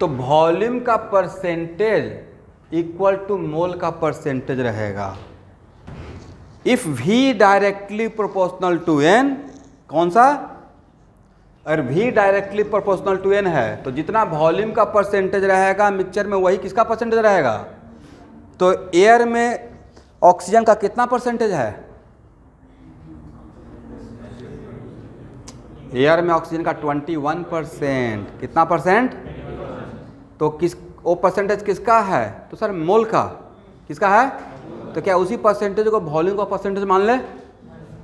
तो वॉल्यूम का परसेंटेज इक्वल टू मोल का परसेंटेज रहेगा। If V directly proportional to N, कौन सा? और V directly proportional to N है, तो जितना वॉल्यूम का परसेंटेज रहेगा मिक्सचर में वही किसका परसेंटेज रहेगा? तो एयर में ऑक्सीजन का कितना परसेंटेज है? एयर में ऑक्सीजन का 21%। कितना परसेंट? तो किस वो परसेंटेज किसका है? तो सर मोल का। किसका है? तो क्या उसी परसेंटेज को वॉल्यूम का परसेंटेज मान ले?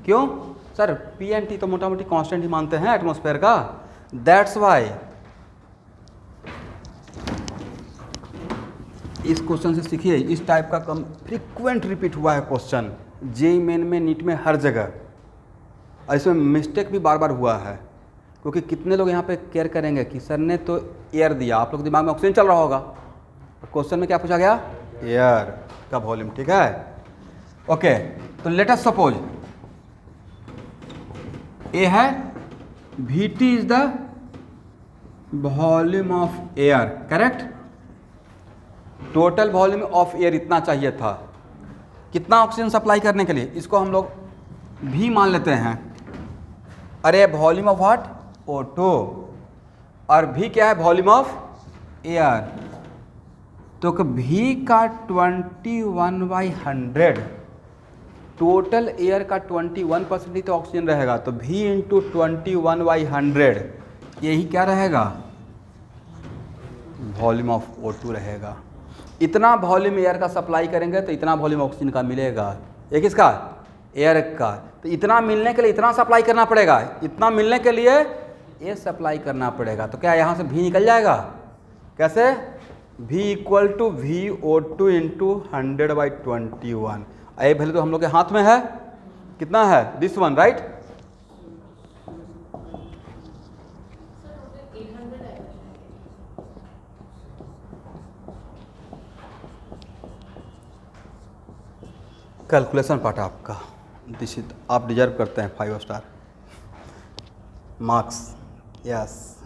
क्यों सर? पी एन टी तो मोटा मोटी कांस्टेंट ही मानते हैं एटमॉस्फेयर का। दैट्स वाई इस क्वेश्चन से सीखिए, इस टाइप का कम फ्रीक्वेंट रिपीट हुआ है क्वेश्चन जेईई मेन में, नीट में, हर जगह। इसमें मिस्टेक भी बार बार हुआ है, क्योंकि कितने लोग यहाँ पे केयर करेंगे कि सर ने तो एयर दिया, आप लोग दिमाग में ऑक्सीजन चल रहा होगा, क्वेश्चन में क्या पूछा गया? एयर का वॉल्यूम। ठीक है, ओके। तो लेट अस सपोज ए है Vt is the volume of air, correct? Total volume of air इतना चाहिए था, कितना ऑक्सीजन सप्लाई करने के लिए? इसको हम लोग V मान लेते हैं। अरे वॉल्यूम ऑफ व्हाट? O2। और V क्या है? Volume of air. तो V का 21/100, टोटल एयर का 21% ही तो ऑक्सीजन रहेगा, तो V इंटू 21/100 यही क्या रहेगा? वॉल्यूम ऑफ O2 रहेगा। इतना वॉल्यूम एयर का सप्लाई करेंगे तो इतना वॉल्यूम ऑक्सीजन का मिलेगा। ये किसका? एयर का। तो इतना मिलने के लिए इतना सप्लाई करना पड़ेगा, इतना मिलने के लिए ये सप्लाई करना पड़ेगा। तो क्या यहाँ से V निकल जाएगा? कैसे? V equal to VO2 into 100/21। ये वैल्यू तो हम लोग के हाथ में है, कितना है? This one, right? Calculation part आपका दिस इज, आप डिजर्व करते हैं 5 star marks. Yes,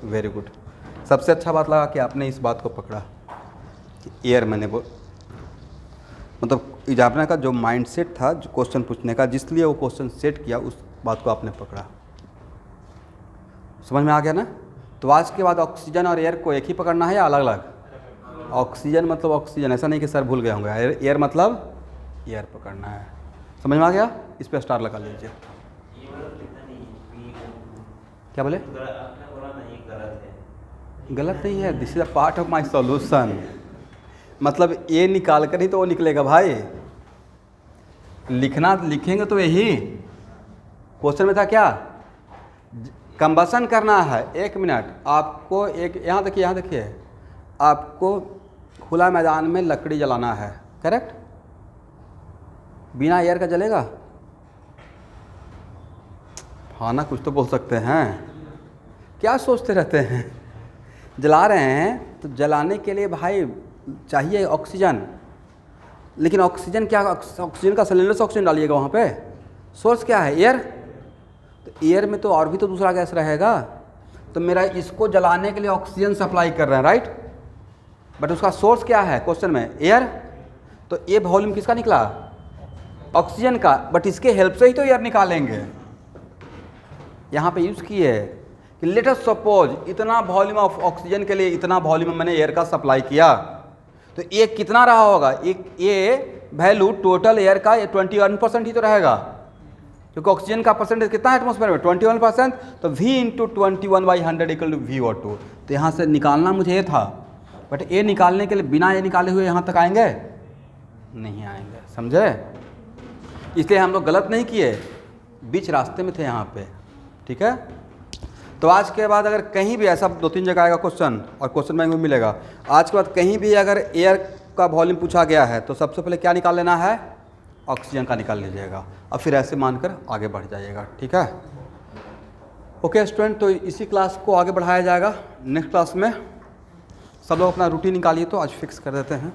very good. सबसे अच्छा बात लगा कि आपने इस बात को पकड़ा कि एयर मैंने मतलब एग्जामिनर का जो माइंडसेट था, जो क्वेश्चन पूछने का, जिसलिए वो क्वेश्चन सेट किया, उस बात को आपने पकड़ा। समझ में आ गया ना? तो आज के बाद ऑक्सीजन और एयर को एक ही पकड़ना है या अलग अलग? ऑक्सीजन मतलब ऑक्सीजन, ऐसा नहीं कि सर भूल गए होंगे। एयर मतलब एयर पकड़ना है। समझ में आ गया? इस पर स्टार लगा लीजिए। क्या बोले? गलत नहीं है, this is a part of my solution. मतलब ये निकाल कर ही तो वो निकलेगा भाई। लिखना लिखेंगे तो यही क्वेश्चन में था। क्या कंबसन करना है? 1 मिनट आपको, एक यहाँ देखिए, यहाँ देखिए, आपको खुला मैदान में लकड़ी जलाना है, करेक्ट? बिना एयर का जलेगा? हाँ ना, कुछ तो बोल सकते हैं। क्या सोचते रहते हैं? जला रहे हैं तो जलाने के लिए भाई चाहिए ऑक्सीजन, लेकिन ऑक्सीजन क्या? ऑक्सीजन का सिलेंडर से ऑक्सीजन डालिएगा वहाँ पे। सोर्स क्या है? एयर। तो एयर में तो और भी तो दूसरा गैस रहेगा। तो मेरा इसको जलाने के लिए ऑक्सीजन सप्लाई कर रहे हैं, राइट? बट उसका सोर्स क्या है क्वेश्चन में? एयर। तो ये वॉल्यूम किसका निकला? ऑक्सीजन का। बट इसके हेल्प से ही तो एयर निकालेंगे। यहाँ पे यूज़ किए कि लेट अस सपोज इतना वॉल्यूम ऑफ ऑक्सीजन के लिए इतना वॉल्यूम मैंने एयर का सप्लाई किया, तो ये कितना रहा होगा? ये वैल्यू टोटल एयर का 21% ही तो रहेगा, क्योंकि ऑक्सीजन का परसेंटेज कितना है एटमॉस्फेयर में? 21%। तो V into 21/100 equal to VO2। तो यहाँ से निकालना मुझे ये था, बट ये निकालने के लिए बिना ये निकाले हुए यहाँ तक आएंगे? नहीं आएंगे, समझे? इसलिए हम लोग गलत नहीं किए, बीच रास्ते में थे यहाँ पे। ठीक है? तो आज के बाद अगर कहीं भी ऐसा 2-3 जगह आएगा क्वेश्चन, और क्वेश्चन बैंक में मिलेगा, आज के बाद कहीं भी अगर एयर का वॉल्यूम पूछा गया है तो सबसे पहले क्या निकाल लेना है? ऑक्सीजन का निकाल लीजिएगा, और फिर ऐसे मानकर आगे बढ़ जाइएगा। ठीक है? ओके स्टूडेंट, तो इसी क्लास को आगे बढ़ाया जाएगा। नेक्स्ट क्लास में सब लोग अपना रूटीन निकालिए, तो आज फिक्स कर देते हैं।